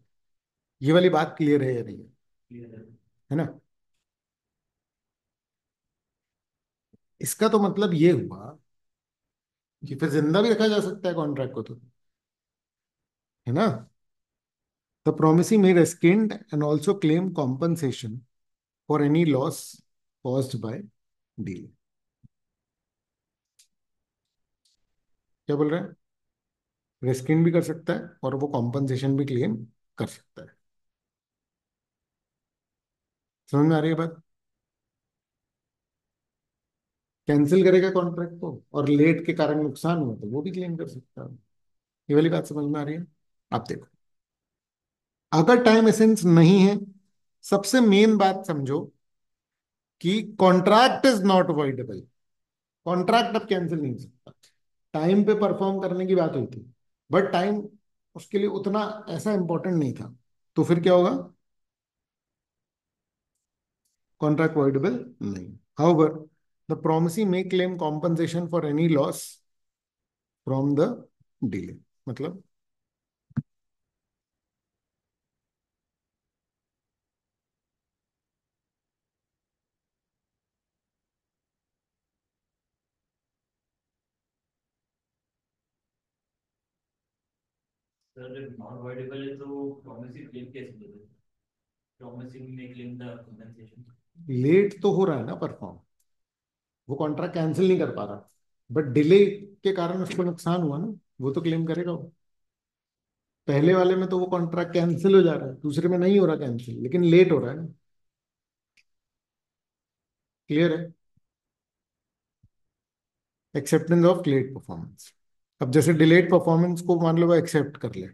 ये वाली बात क्लियर है या नहीं? क्लियर है। है ना? इसका तो मतलब ये हुआ कि फिर जिंदा भी रखा जा सकता है कॉन्ट्रैक्ट को, तो है ना? The promisee may rescind and also claim compensation for any loss caused by delay। क्या बोल रहे हैं? रेस्किन भी कर सकता है और वो कॉम्पनसेशन भी क्लेम कर सकता है। समझ में आ रही है बात? कैंसिल करेगा कॉन्ट्रैक्ट को और लेट के कारण नुकसान हुआ तो वो भी क्लेम कर सकता है। ये वाली बात समझ में आ रही है? आप देखो, अगर टाइम एसेंस नहीं है, सबसे मेन बात समझो कि contract is not avoidable. Contract अब कैंसिल नहीं हो सकता। टाइम पे परफॉर्म करने की बात हुई थी, बट टाइम उसके लिए उतना ऐसा इंपॉर्टेंट नहीं था, तो फिर क्या होगा? कॉन्ट्रैक्ट वॉइडेबल नहीं। However the promisee may claim compensation for any loss from the delay। मतलब सर नॉन अवॉइडेबल है तो प्रॉमिसिंग क्लेम कैसे दे देते? प्रॉमिसिंग में क्लेम द कंपनसेशन। लेट तो हो रहा है ना परफॉर्म, वो कॉन्ट्रैक्ट कैंसिल नहीं कर पा रहा, बट डिले के कारण उसको नुकसान हुआ ना, वो तो क्लेम करेगा वो। पहले वाले में तो वो कॉन्ट्रैक्ट कैंसिल हो जा रहा है, दूसरे में नहीं हो रहा कैंसिल, लेकिन लेट हो रहा है ना। क्लियर है? Acceptance of late performance. अब जैसे डिलेड परफॉर्मेंस को मान लो वो एक्सेप्ट कर ले।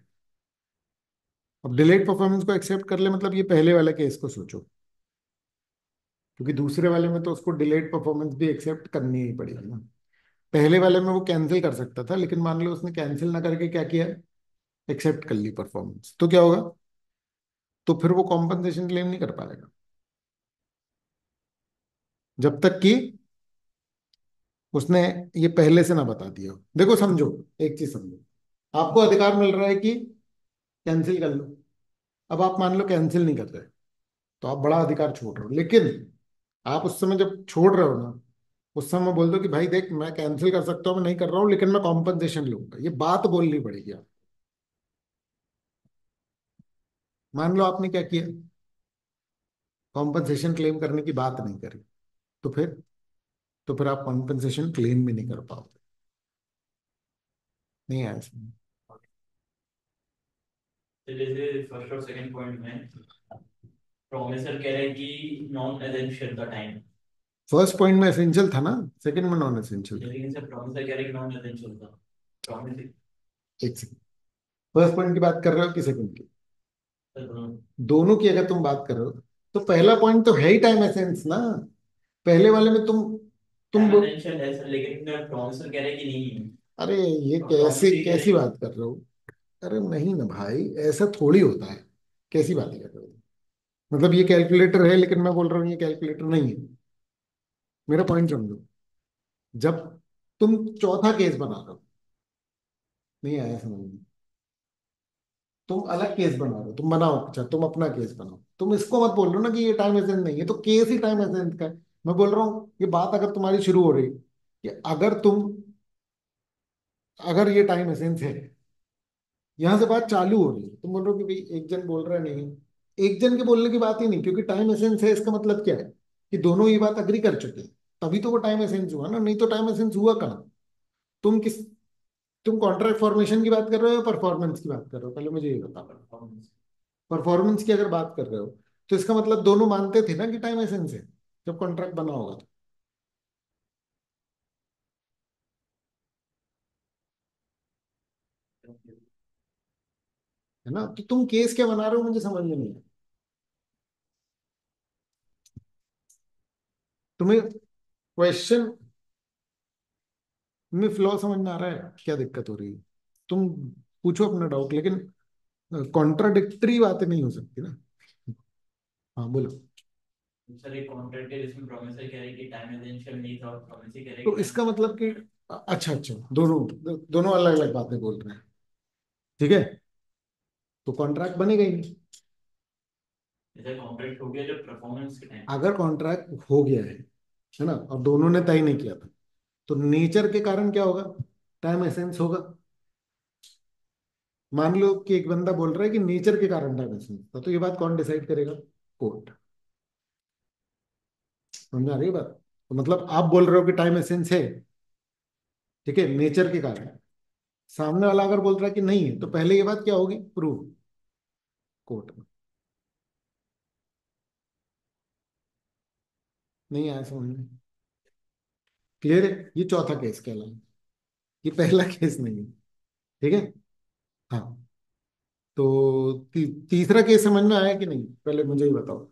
अब डिलेड परफॉर्मेंस को एक्सेप्ट कर ले मतलब ये पहले वाले केस को सोचो, क्योंकि दूसरे वाले में तो उसको डिलेड परफॉर्मेंस भी एक्सेप्ट करनी ही पड़ेगी ना। पहले वाले में वो कैंसिल कर सकता था, लेकिन मान लो उसने कैंसिल ना करके क्या किया, एक्सेप्ट कर ली परफॉर्मेंस, तो क्या होगा, तो फिर वो कॉम्पनसेशन क्लेम नहीं कर पाएगा जब तक कि उसने ये पहले से ना बता दिया हो। देखो समझो, एक चीज समझो, आपको अधिकार मिल रहा है कि कैंसिल कर लो। अब आप मान लो कैंसिल नहीं कर रहे, तो आप बड़ा अधिकार छोड़ रहे हो, लेकिन आप उस समय जब छोड़ रहे हो ना, उस समय बोल दो कि भाई देख मैं कैंसिल कर सकता हूँ, मैं नहीं कर रहा हूँ, लेकिन मैं कॉम्पनसेशन लूंगा, ये बात बोलनी पड़ेगी आप। मान लो आपने क्या किया, कॉम्पनसेशन क्लेम करने की बात नहीं करी, तो फिर आप कॉम्पनसेशन क्लेम भी नहीं कर पाओगे। नहीं आया समझ? तो जैसे फर्स्ट और सेकंड पॉइंट में प्रोमिसर कह रहे हैं कि नॉन एसेंशियल का टाइम, फर्स्ट पॉइंट में एसेंशियल था ना, सेकंड में नॉन एसेंशियल था। लेकिन से प्रोमिसर कह रहे हैं कि नॉन एसेंशियल था। प्रोमिस एक सेकंड, फर्स्ट पॉइंट की बात कर रहे हो कि सेकंड की? दोनों दोनों की अगर तुम बात कर रहे हो, तो पहला पॉइंट तो है ही टाइम एसेंस ना। पहले वाले में तुम टाइम एसेंशियल है सर, लेकिन प्रोमिसर कह रहे हैं कि नहीं है। अरे ये और कैसे प्रोमिस ये कह रहे कैसी हैं बात कर रहे हो? अरे नहीं ना भाई, ऐसा थोड़ी होता है। कैसी बातें कर रहे हो? मतलब ये कैलकुलेटर है, लेकिन मैं बोल रहा हूँ ये कैलकुलेटर नहीं है। मेरा पॉइंट समझो, जब तुम चौथा केस बना रहे हो, नहीं आया समझ में, तुम अलग केस बना रहे हो, तुम बनाओ, अच्छा तुम अपना केस बनाओ, तुम इसको मत बोल रहे हो ना कि ये टाइम एजेंट नहीं है, तो केस ही टाइम एजेंट का है। मैं बोल रहा हूँ ये बात अगर तुम्हारी शुरू हो रही कि अगर ये टाइम एसेंस है, यहां से बात चालू हो रही है, तुम बोल रहे हो कि भाई एक जन बोल रहा है नहीं, एक जन के बोलने की बात ही नहीं, क्योंकि टाइम एसेंस है इसका मतलब क्या है कि दोनों ये बात अग्री कर चुके हैं, तभी तो वो टाइम एसेंस हुआ ना, नहीं तो टाइम एसेंस हुआ कहाँ? तुम किस तुम कॉन्ट्रैक्ट फॉर्मेशन की बात कर रहे हो या परफॉर्मेंस की बात कर रहे हो, पहले मुझे ये बताओ। परफॉर्मेंस। परफॉर्मेंस की अगर बात कर रहे हो, तो इसका मतलब दोनों मानते थे ना कि टाइम एसेंस है जब कॉन्ट्रैक्ट बना होगा तो, है ना? तो तुम केस क्या बना रहे हो मुझे समझ में नहीं है। तुम्हें क्वेश्चन में फ्लॉ समझ में आ रहा है, क्या दिक्कत हो रही है? तुम पूछो अपना डाउट, लेकिन कॉन्ट्राडिक्टरी बातें नहीं हो सकती ना। हाँ बोलो। सर एक कॉन्ट्रैक्ट है जिसमें प्रोमिसर कह रहे हैं कि टाइम एसेंशियल नहीं था, और प्रोमिसर कह रहे हैं तो कि टाइम। इसका मतलब कि अच्छा अच्छा, दोनों दोनों अलग अलग बातें बोल रहे हैं, ठीक है, तो कॉन्ट्रैक्ट बनेगा ही नहीं। जैसे कॉन्ट्रैक्ट हो गया जब परफॉर्मेंस के टाइम। अगर कॉन्ट्रैक्ट हो गया है ना, और दोनों ने तय नहीं किया था, तो नेचर के कारण क्या होगा, टाइम एसेंस होगा। मान लो कि एक बंदा बोल रहा है कि नेचर के कारण टाइम एसेंस था, तो ये बात कौन डिसाइड करेगा? कोर्ट। समझ आ रही है बात? तो मतलब आप बोल रहे हो कि टाइम एसेंस है, ठीक है, नेचर के कारण, सामने वाला अगर बोल रहा है कि नहीं है, तो पहले ये बात क्या होगी, प्रूव, कोर्ट में। नहीं आया समझ में? क्लियर है? ये चौथा केस कहलाएगा, ये पहला केस नहीं है, ठीक है। हाँ, तो तीसरा केस समझ में आया कि नहीं, पहले मुझे ही बताओ।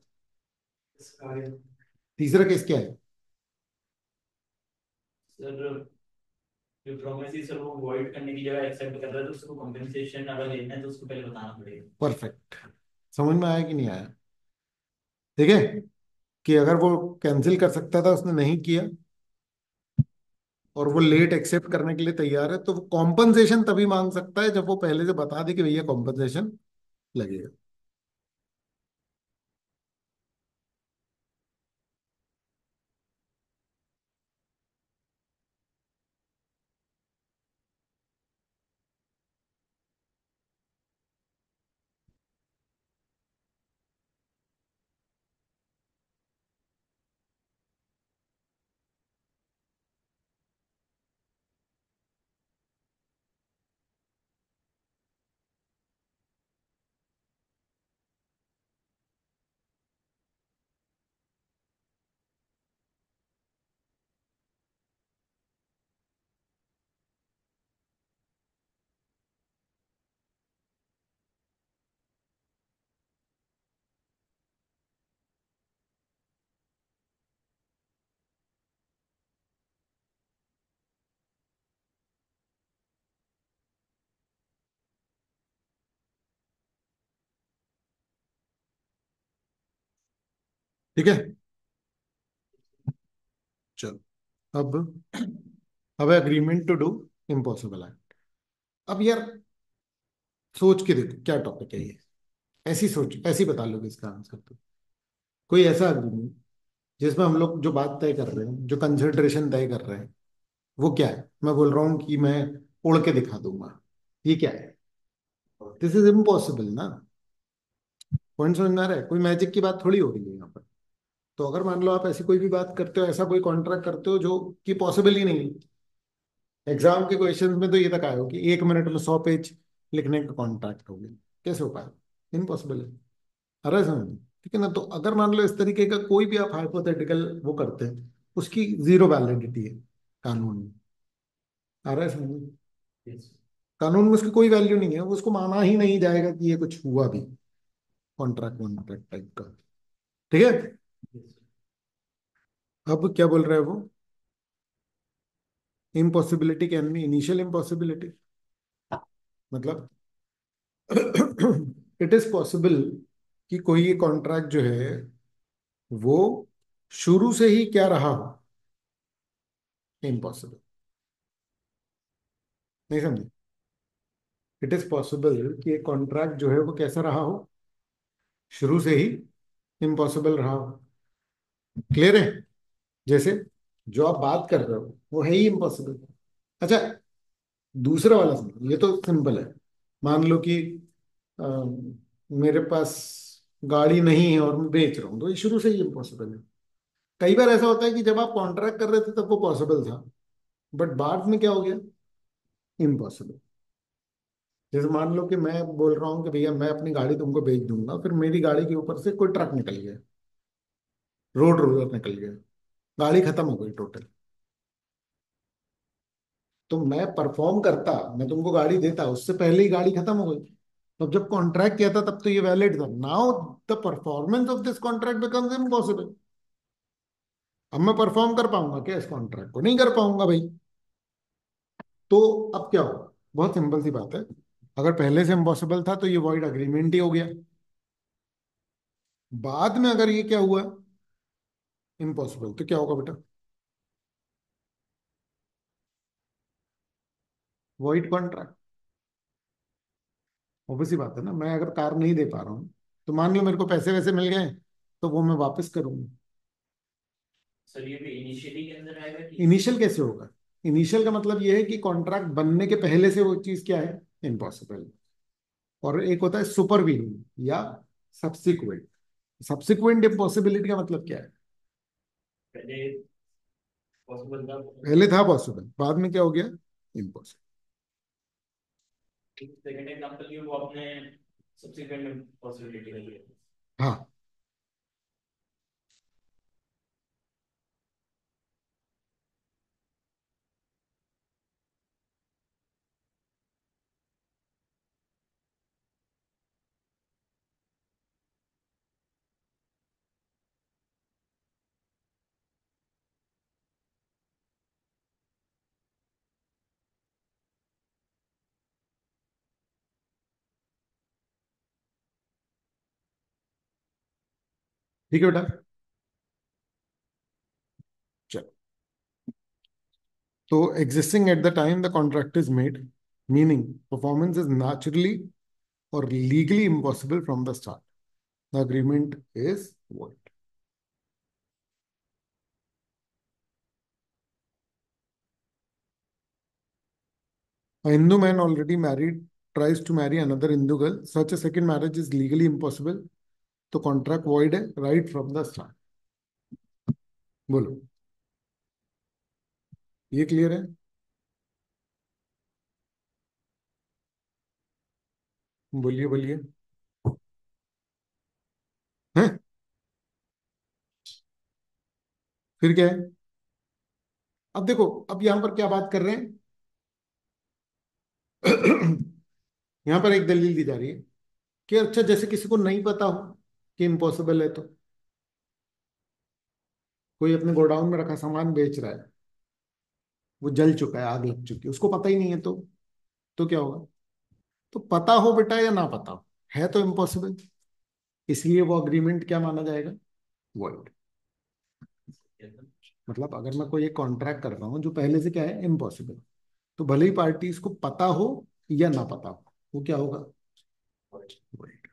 तीसरा केस क्या है? सर जो प्रॉमिस है सर वो वॉइड करने की जगह एक्सेप्ट कर रहा है, तो उसको कॉम्पेंसेशन अगर लेना है तो उसको पहले बताना पड़ेगा। परफेक्ट। समझ में आया कि नहीं आया? ठीक है, कि अगर वो कैंसिल कर सकता था, उसने नहीं किया, और वो लेट एक्सेप्ट करने के लिए तैयार है, तो वो कॉम्पनसेशन तभी मांग सकता है जब वो पहले से बता दे कि भैया कॉम्पनसेशन लगेगा। ठीक है। चलो, अब agreement to do impossible act. अब यार सोच के देखो क्या टॉपिक है ये। ऐसी सोच, ऐसी बता लोगे इसका आंसर तो। कोई ऐसा एग्रीमेंट जिसमें हम लोग जो बात तय कर रहे हैं, जो कंसिडरेशन तय कर रहे हैं, वो क्या है? मैं बोल रहा हूँ कि मैं उड़ के दिखा दूंगा, ये क्या है? दिस इज इम्पॉसिबल ना। पॉइंट समझ में आ रहा है? कोई मैजिक की बात थोड़ी हो रही है यहाँ पर। तो अगर मान लो आप ऐसी कोई भी बात करते हो, ऐसा कोई कॉन्ट्रैक्ट करते हो जो कि पॉसिबल ही नहीं है। एग्जाम के क्वेश्चंस में तो ये तक आया हो कि 1 मिनट में 100 पेज लिखने का कॉन्ट्रैक्ट हो गया। कैसे हो पाए? इम्पॉसिबल है। आ रहा है समझ में? ठीक है ना? तो अगर मान लो इस तरीके का कोई भी आप हाइपोथेटिकल वो करते हैं, उसकी जीरो वैलिडिटी है कानून में। आ रहा है समझ में? Yes. कानून में उसकी कोई वैल्यू नहीं है, उसको माना ही नहीं जाएगा कि ये कुछ हुआ भी, कॉन्ट्रैक्ट कॉन्ट्रैक्ट टाइप का। ठीक है। Yes. अब क्या बोल रहा है वो? Impossibility can be initial impossibility. मतलब इट इज पॉसिबल कि कोई ये कॉन्ट्रैक्ट जो है वो शुरू से ही क्या रहा हो, इम्पॉसिबल। नहीं समझे? इट इज पॉसिबल कि एक कॉन्ट्रैक्ट जो है वो कैसा रहा हो, शुरू से ही इम्पॉसिबल रहा हो। क्लियर है? जैसे जो आप बात कर रहे हो वो है ही इम्पॉसिबल। अच्छा, दूसरा वाला समझो, ये तो सिंपल है। मान लो कि अ, मेरे पास गाड़ी नहीं है और मैं बेच रहा हूँ, तो ये शुरू से ही इम्पॉसिबल है। कई बार ऐसा होता है कि जब आप कॉन्ट्रैक्ट कर रहे थे तब वो पॉसिबल था, बट बाद में क्या हो गया? इम्पॉसिबल। जैसे मान लो कि मैं बोल रहा हूँ कि भैया मैं अपनी गाड़ी तुमको बेच दूंगा, फिर मेरी गाड़ी के ऊपर से कोई ट्रक निकल गया, रोड रोलर निकल गया, गाड़ी खत्म हो गई टोटल। तो मैं परफॉर्म करता, मैं तुमको गाड़ी देता, उससे पहले ही गाड़ी खत्म हो गई। तब जब कॉन्ट्रैक्ट किया था तब तो ये वैलिड था। Now the performance of this contract becomes impossible. अब मैं परफॉर्म कर पाऊंगा क्या इस कॉन्ट्रैक्ट को? नहीं कर पाऊंगा भाई। तो अब क्या होगा? बहुत सिंपल सी बात है। अगर पहले से इम्पॉसिबल था तो ये वॉइड अग्रीमेंट ही हो गया। बाद में अगर ये क्या हुआ, इम्पॉसिबल, तो क्या होगा बेटा? Void contract. ऑब्वियसली बात है ना। मैं अगर कार नहीं दे पा रहा हूँ, तो मान लो मेरे को पैसे वैसे मिल गए, तो वो मैं वापस करूंगा। सर ये भी इनिशियली के अंदर आएगा कि इनिशियल कैसे होगा? इनिशियल का मतलब ये है कि कॉन्ट्रैक्ट बनने के पहले से वो चीज क्या है, इम्पॉसिबल। और एक होता है सुपरवीनिंग या सब्सिक्वेंट। सब्सिक्वेंट इम्पॉसिबिलिटी का मतलब क्या है? पहले पॉसिबल था। पहले था पॉसिबल, बाद में क्या हो गया, इम्पॉसिबल। सेकंड एग्जांपल ये वो आपने सब्सिक्वेंट पॉसिबिलिटी रही है। हाँ। ठीक है बेटा। चलो, तो existing at the time the contract is made, meaning performance is naturally और legally impossible from the start, the agreement is void. A Hindu man already married tries to marry another Hindu girl. Such a second marriage is legally impossible. तो contract void है right from the start. बोलो, ये clear है? बोलिए बोलिए। हैं? फिर क्या है? अब देखो, अब यहां पर क्या बात कर रहे हैं? यहां पर एक दलील दी जा रही है कि अच्छा, जैसे किसी को नहीं पता हो कि इम्पॉसिबल है, तो कोई अपने गोडाउन में रखा सामान बेच रहा है, वो जल चुका है, आग लग चुकी है, उसको पता ही नहीं है, तो क्या होगा? तो पता हो बेटा या ना पता हो, है तो इम्पॉसिबल, इसलिए वो अग्रीमेंट क्या माना जाएगा, वॉइड। Yes, sir. मतलब अगर मैं कोई एक कॉन्ट्रैक्ट कर रहा हूँ जो पहले से क्या है, इम्पॉसिबल, तो भले ही पार्टीज को पता हो या ना पता हो, वो क्या होगा, void.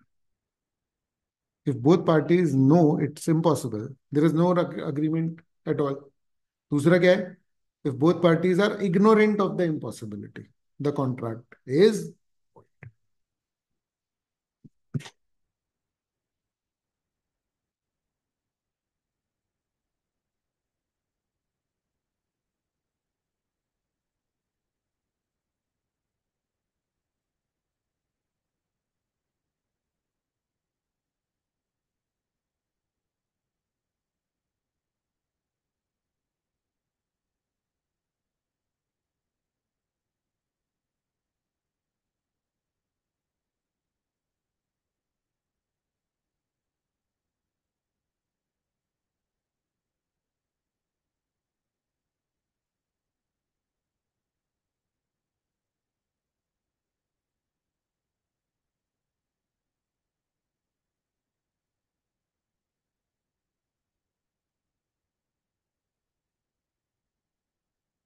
If both parties know it's impossible, there is no agreement at all. दूसरा क्या है, if both parties are ignorant of the impossibility, the contract is void.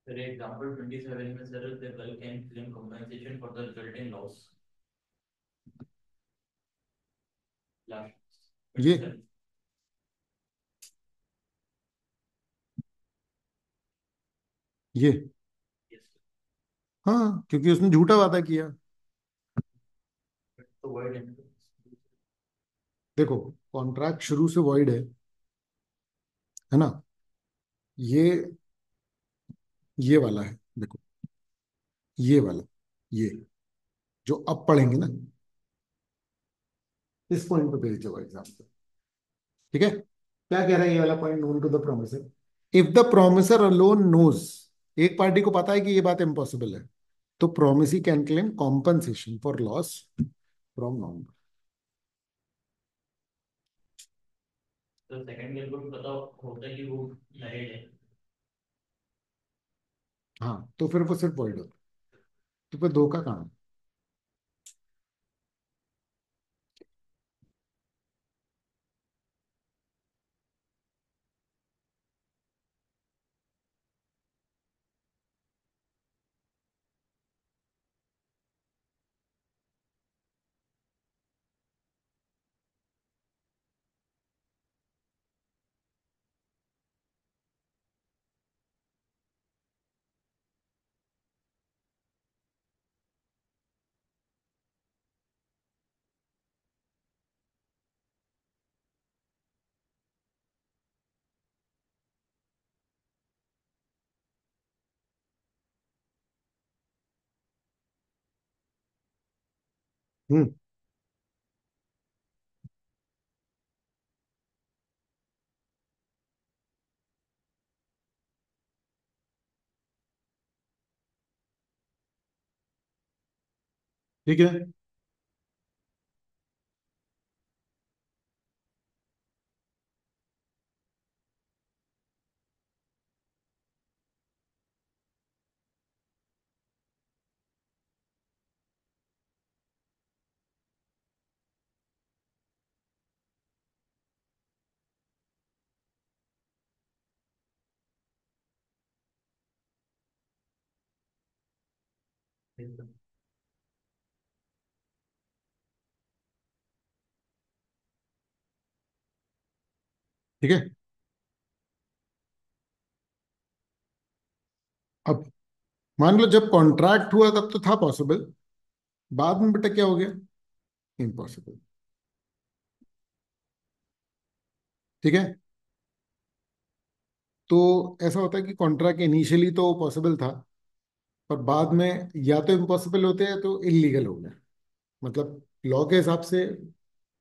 For example, 27 में sir, the girl can claim compensation for the resulting loss. Last. ये 27. ये Yes. हाँ, क्योंकि उसने झूठा वादा किया। तो void है. देखो, कॉन्ट्रैक्ट शुरू से वॉइड है ना। ये ये वाला है, देखो, ये वाला, ये जो अब पढ़ेंगे ना, इस पॉइंट पे भेज दो एग्जाम्पल। ठीक है, क्या कह रहा है ये वाला point, known to the promisor, if the promisor alone knows, एक पार्टी को पता है कि ये बात इम्पॉसिबल है, तो promisee can claim compensation for loss from non. तो सेकंड गर्ल को भी पता होता है कि वो मैरिड है. हाँ, तो फिर वो सिर्फ वॉइड होता है, तो फिर धोखा कहाँ है? हम्म। ठीक है, ठीक है। अब मान लो जब कॉन्ट्रैक्ट हुआ तब तो था पॉसिबल, बाद में बेटा क्या हो गया, इम्पॉसिबल। ठीक है, तो ऐसा होता है कि कॉन्ट्रैक्ट इनिशियली तो पॉसिबल था, पर बाद में या तो इम्पॉसिबल होते हैं तो इलीगल हो गया, मतलब लॉ के हिसाब से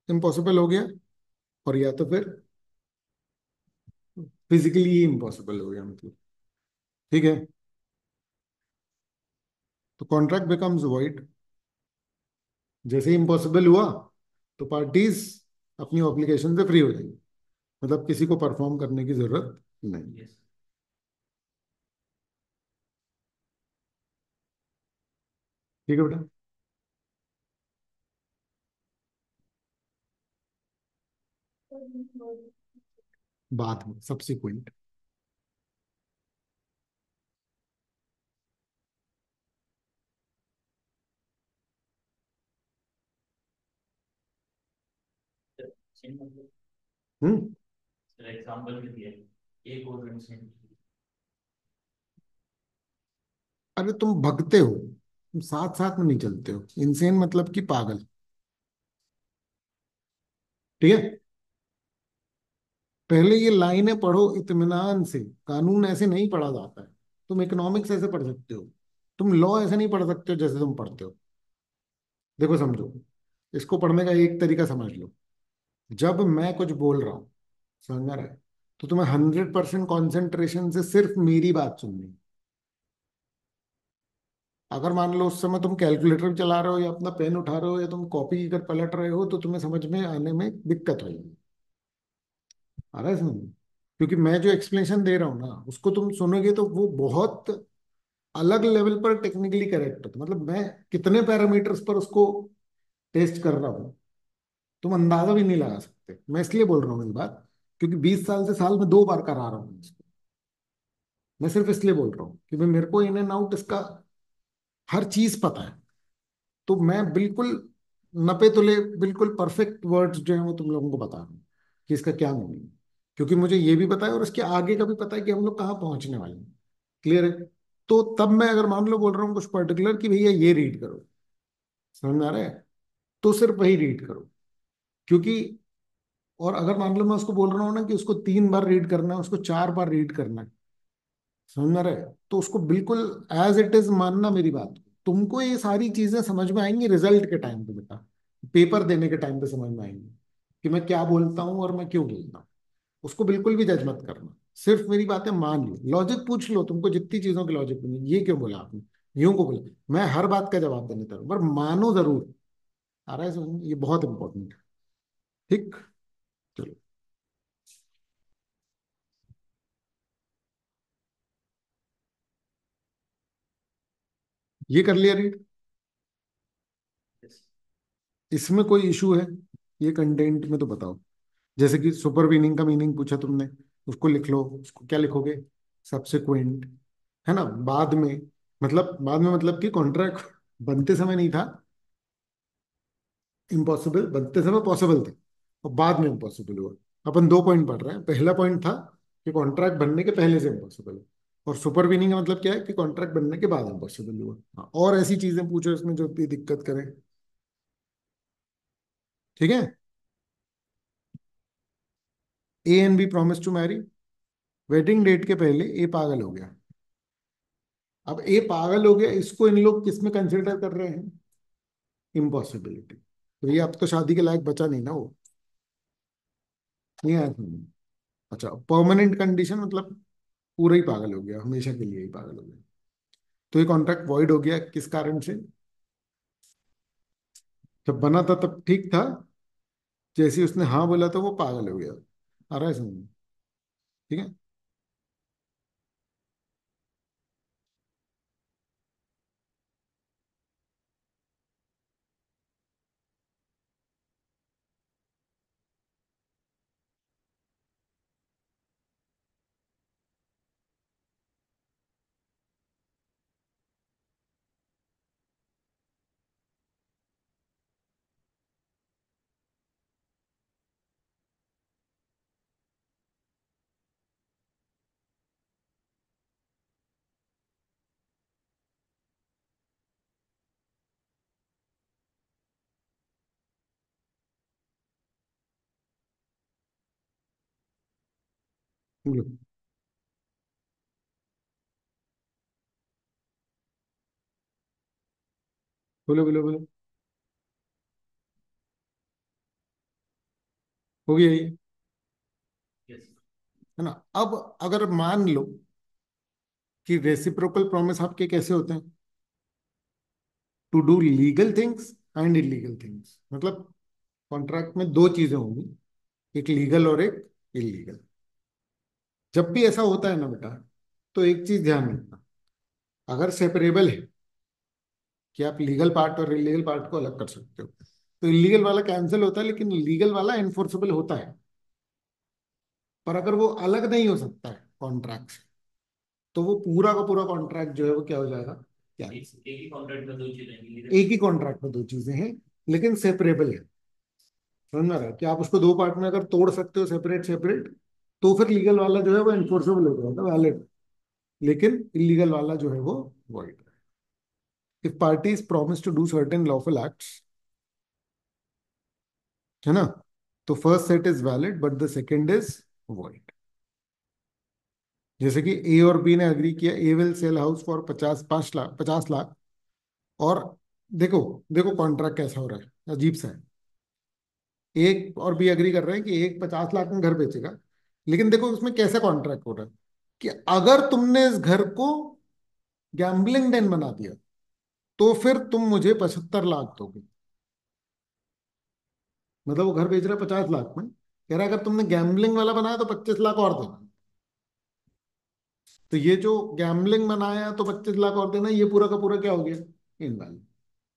इम्पॉसिबल हो गया, और या तो फिर फिजिकली ही इम्पॉसिबल हो गया, मतलब। ठीक है, तो कॉन्ट्रैक्ट बिकम्स वॉइड। जैसे ही इम्पॉसिबल हुआ तो पार्टीज अपनी ऑब्लिगेशन से फ्री हो जाएंगी, मतलब किसी को परफॉर्म करने की जरूरत नहीं। Yes. ठीक है बेटा। तो बाद में सब्सिक्वेंट। चेन मतलब हम्म। सर एग्जांपल भी दिया एक और चेन। अरे तुम भगते हो, तुम साथ साथ में नहीं चलते हो। इंसेन मतलब कि पागल। ठीक है। पहले ये लाइनें पढ़ो इत्मीनान से। कानून ऐसे नहीं पढ़ा जाता है। तुम इकोनॉमिक्स ऐसे पढ़ सकते हो, तुम लॉ ऐसे नहीं पढ़ सकते हो जैसे तुम पढ़ते हो। देखो समझो, इसको पढ़ने का एक तरीका समझ लो। जब मैं कुछ बोल रहा हूँ, समझ में आ रहा है, तो तुम्हें 100% कॉन्सेंट्रेशन से सिर्फ मेरी बात सुननी है। अगर मान लो उस समय तुम कैलकुलेटर चला रहे हो या अपना पेन उठा रहे हो या तुम कॉपी कर पलट रहे हो, तो तुम्हें समझ में आने में दिक्कत होगी। आ रहा है समझ में? क्योंकि मैं जो एक्सप्लेनेशन दे रहा हूँ ना, उसको तुम सुनोगे तो वो बहुत अलग लेवल पर टेक्निकली करेक्ट होता, मतलब मैं कितने पैरामीटर्स पर उसको टेस्ट कर रहा हूँ, तुम अंदाजा भी नहीं लगा सकते। मैं इसलिए बोल रहा हूँ ये बात, क्योंकि 20 साल से साल में 2 बार करा रहा हूँ इसको। मैं सिर्फ इसलिए बोल रहा हूँ कि भाई मेरे को इन एंड आउट इसका हर चीज पता है। तो मैं बिल्कुल नपे तुले, बिल्कुल परफेक्ट वर्ड्स जो है वो तुम लोगों को बता रहा हूँ कि इसका क्या मीनिंग है। क्योंकि मुझे ये भी पता है और इसके आगे का भी पता है कि हम लोग कहाँ पहुंचने वाले हैं। क्लियर है? तो तब मैं अगर मान लो बोल रहा हूँ कुछ पर्टिकुलर कि भैया ये रीड करो, समझ में आ रहा है, तो सिर्फ वही रीड करो। क्योंकि और अगर मान लो मैं उसको बोल रहा हूँ ना कि उसको 3 बार रीड करना है, उसको 4 बार रीड करना है, समझ में आ रहा है, तो उसको बिल्कुल एज इट इज मानना मेरी बात। तुमको ये सारी चीजें समझ में आएंगी रिजल्ट के टाइम पे बेटा, पेपर देने के टाइम पे समझ में आएंगी कि मैं क्या बोलता हूँ और मैं क्यों बोलता हूँ। उसको बिल्कुल भी जज मत करना, सिर्फ मेरी बातें मान लो। लॉजिक पूछ लो, तुमको जितनी चीजों की लॉजिक बनी, ये क्यों बोला आपने, यूं को बोला, मैं हर बात का जवाब देने तैयार हूं, पर मानो जरूर। आ रहा है समझ में? ये बहुत इंपॉर्टेंट है। ठीक। चलो, ये कर लिया रीड। इसमें कोई इशू है? ये कंटेंट में तो बताओ। जैसे कि सुपर वीनिंग का मीनिंग पूछा तुमने, उसको लिख लो। उसको क्या लिखोगे? सब्सिक्वेंट। है ना? बाद में, मतलब बाद में मतलब कि कॉन्ट्रैक्ट बनते समय नहीं था इम्पॉसिबल, बनते समय पॉसिबल थे, और बाद में इम्पॉसिबल हुआ। अपन 2 पॉइंट पढ़ रहे हैं। पहला पॉइंट था कि कॉन्ट्रैक्ट बनने के पहले से इम्पॉसिबल है, और सुपर वीनिंग का मतलब क्या है कि कॉन्ट्रैक्ट बनने के बाद इम्पॉसिबल हुआ। हाँ, और ऐसी चीजें पूछो इसमें जो भी दिक्कत करें। ठीक है। A and B promise to marry. Wedding date के पहले ए पागल हो गया। अब ए पागल हो गया, इसको इन लोग किस में कंसिडर कर रहे हैं? इम्पॉसिबिलिटी। तो ये अब तो शादी के लायक बचा नहीं ना वो। नहीं आया समझ में? अच्छा, परमानेंट कंडीशन मतलब पूरा ही पागल हो गया, हमेशा के लिए ही पागल हो गया। तो ये कॉन्ट्रैक्ट वॉइड हो गया किस कारण से? जब बना था तब ठीक था, जैसे ही उसने हाँ बोला तो वो पागल हो गया। आ रहा है समझ में? ठीक है। बोलो बोलो बोलो बोलो। हो गया ये, यस। है ना? अब अगर मान लो कि रेसिप्रोकल प्रॉमिस आपके कैसे होते हैं, to do legal things and illegal things, मतलब कॉन्ट्रैक्ट में 2 चीजें होंगी, एक लीगल और एक इलीगल। जब भी ऐसा होता है ना बेटा, तो एक चीज ध्यान रखना, अगर सेपरेबल है कि आप लीगल पार्ट और इलीगल पार्ट को अलग कर सकते हो, तो इलीगल वाला कैंसिल होता है, लेकिन लीगल वाला एनफोर्सेबल होता है। पर अगर वो अलग नहीं हो सकता है कॉन्ट्रैक्ट से, तो वो पूरा का पूरा कॉन्ट्रैक्ट जो है वो क्या हो जाएगा, क्या है? एक ही कॉन्ट्रैक्ट में दो चीजें हैं एक ही कॉन्ट्रैक्ट में दो चीजें हैं, लेकिन सेपरेबल है। समझ में आ रहा है कि आप उसको दो पार्ट में अगर तोड़ सकते हो सेपरेट सेपरेट, तो फिर लीगल वाला जो है वो एनफोर्सेबल हो जाएगा, वैलिड। लेकिन इलीगल वाला जो है वो void. If parties promise to do certain lawful acts, है ना, तो first set is valid but the second is void. जैसे कि ए और बी ने अग्री किया, A will sell house for 50 lakh. और देखो, देखो कॉन्ट्रैक्ट कैसा हो रहा है, अजीब सा है। एक और बी अग्री कर रहे हैं कि एक 50 लाख में घर बेचेगा। लेकिन देखो उसमें कैसा कॉन्ट्रैक्ट हो रहा है कि अगर तुमने इस घर को गैम्बलिंग den बना दिया, तो फिर तुम मुझे 75 लाख दोगे। मतलब वो घर बेच रहा है 50 लाख में, कह रहा है अगर तुमने गैम्बलिंग वाला बनाया तो 25 लाख और देना। तो ये जो गैम्बलिंग बनाया तो 25 लाख और देना, ये पूरा का पूरा क्या हो गया, इनवैलिड।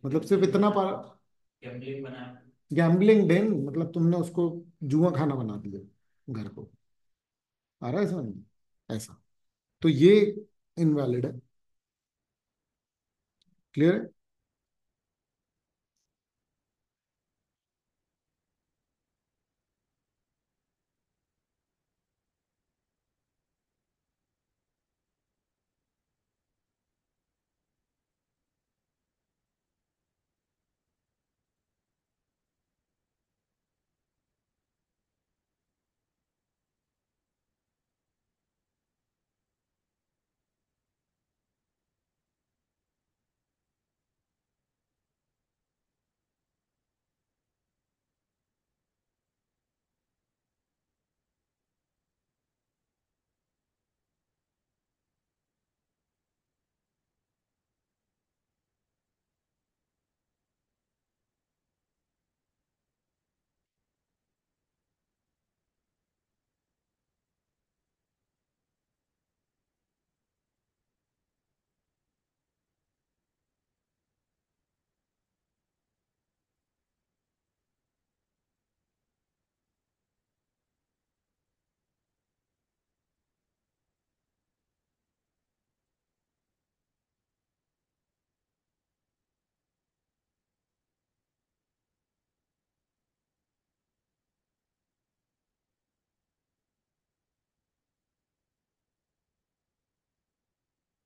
मतलब सिर्फ इतना बना, पर, गैम्बलिंग बनाया। गैम्बलिंग den मतलब तुमने उसको जुआ खाना बना दिया घर को। आ रहा है समझ में? ऐसा, तो ये इनवैलिड है। क्लियर है?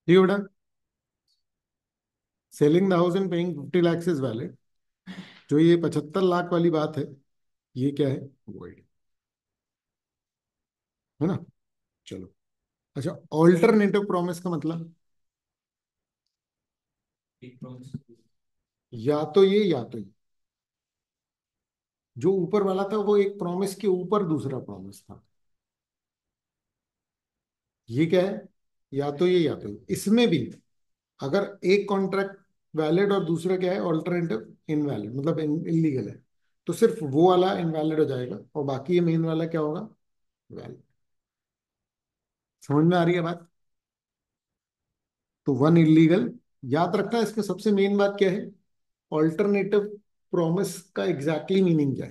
ठीक है बेटा, selling the house and paying 50 lakhs is valid. जो ये 75 लाख वाली बात है, ये क्या है, वॉइड, है ना। चलो, अच्छा, ऑल्टरनेटिव प्रॉमिस का मतलब, एक प्रॉमिस। या तो ये या तो ये। जो ऊपर वाला था वो एक प्रॉमिस के ऊपर दूसरा प्रॉमिस था। ये क्या है, या तो ये या तो ये। इसमें भी अगर एक कॉन्ट्रैक्ट वैलिड और दूसरा क्या है, ऑल्टरनेटिव इनवैलिड, मतलब इलीगल है, तो सिर्फ वो वाला इनवैलिड हो जाएगा और बाकी ये मेन वाला क्या होगा, वैलिड। समझ में आ रही है बात? तो वन इलीगल, याद रखना इसमें सबसे मेन बात क्या है, ऑल्टरनेटिव प्रॉमिस का एग्जैक्टली मीनिंग क्या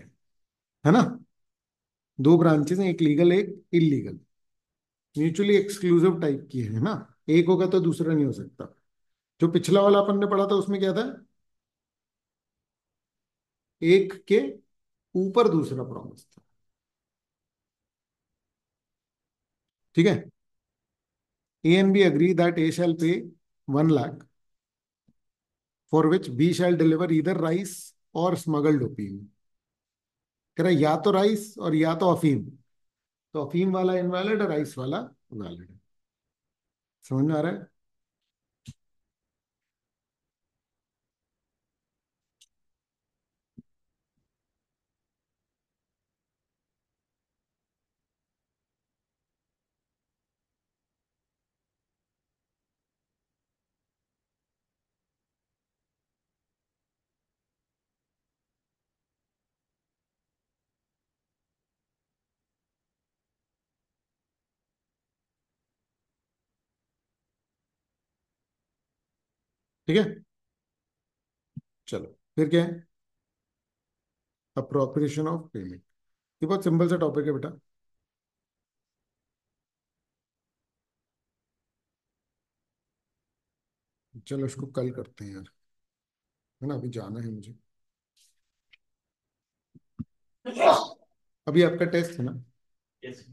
है ना। दो ब्रांचेस हैं, एक लीगल एक इलीगल, म्यूचुअली एक्सक्लूसिव टाइप की है ना। एक होगा तो दूसरा नहीं हो सकता। जो पिछला वाला अपन ने पढ़ा था उसमें क्या था, एक के ऊपर दूसरा प्रॉमिस था। ठीक है, A and B agree that A shall pay 1 lakh, for which B shall deliver either rice और स्मगल्ड ओपीम। कह रहा है या तो राइस और या तो अफीम। तो अफीम वाला इनवैलिड है, राइस वाला वैलिड है। समझ में आ रहा है? ठीक है, चलो फिर क्या है, अप्रोप्रिएशन ऑफ पेमेंट। ये बहुत सिंपल सा टॉपिक है बेटा। चलो इसको कल करते हैं यार, है ना, अभी जाना है मुझे। अभी आपका टेस्ट है ना? यस।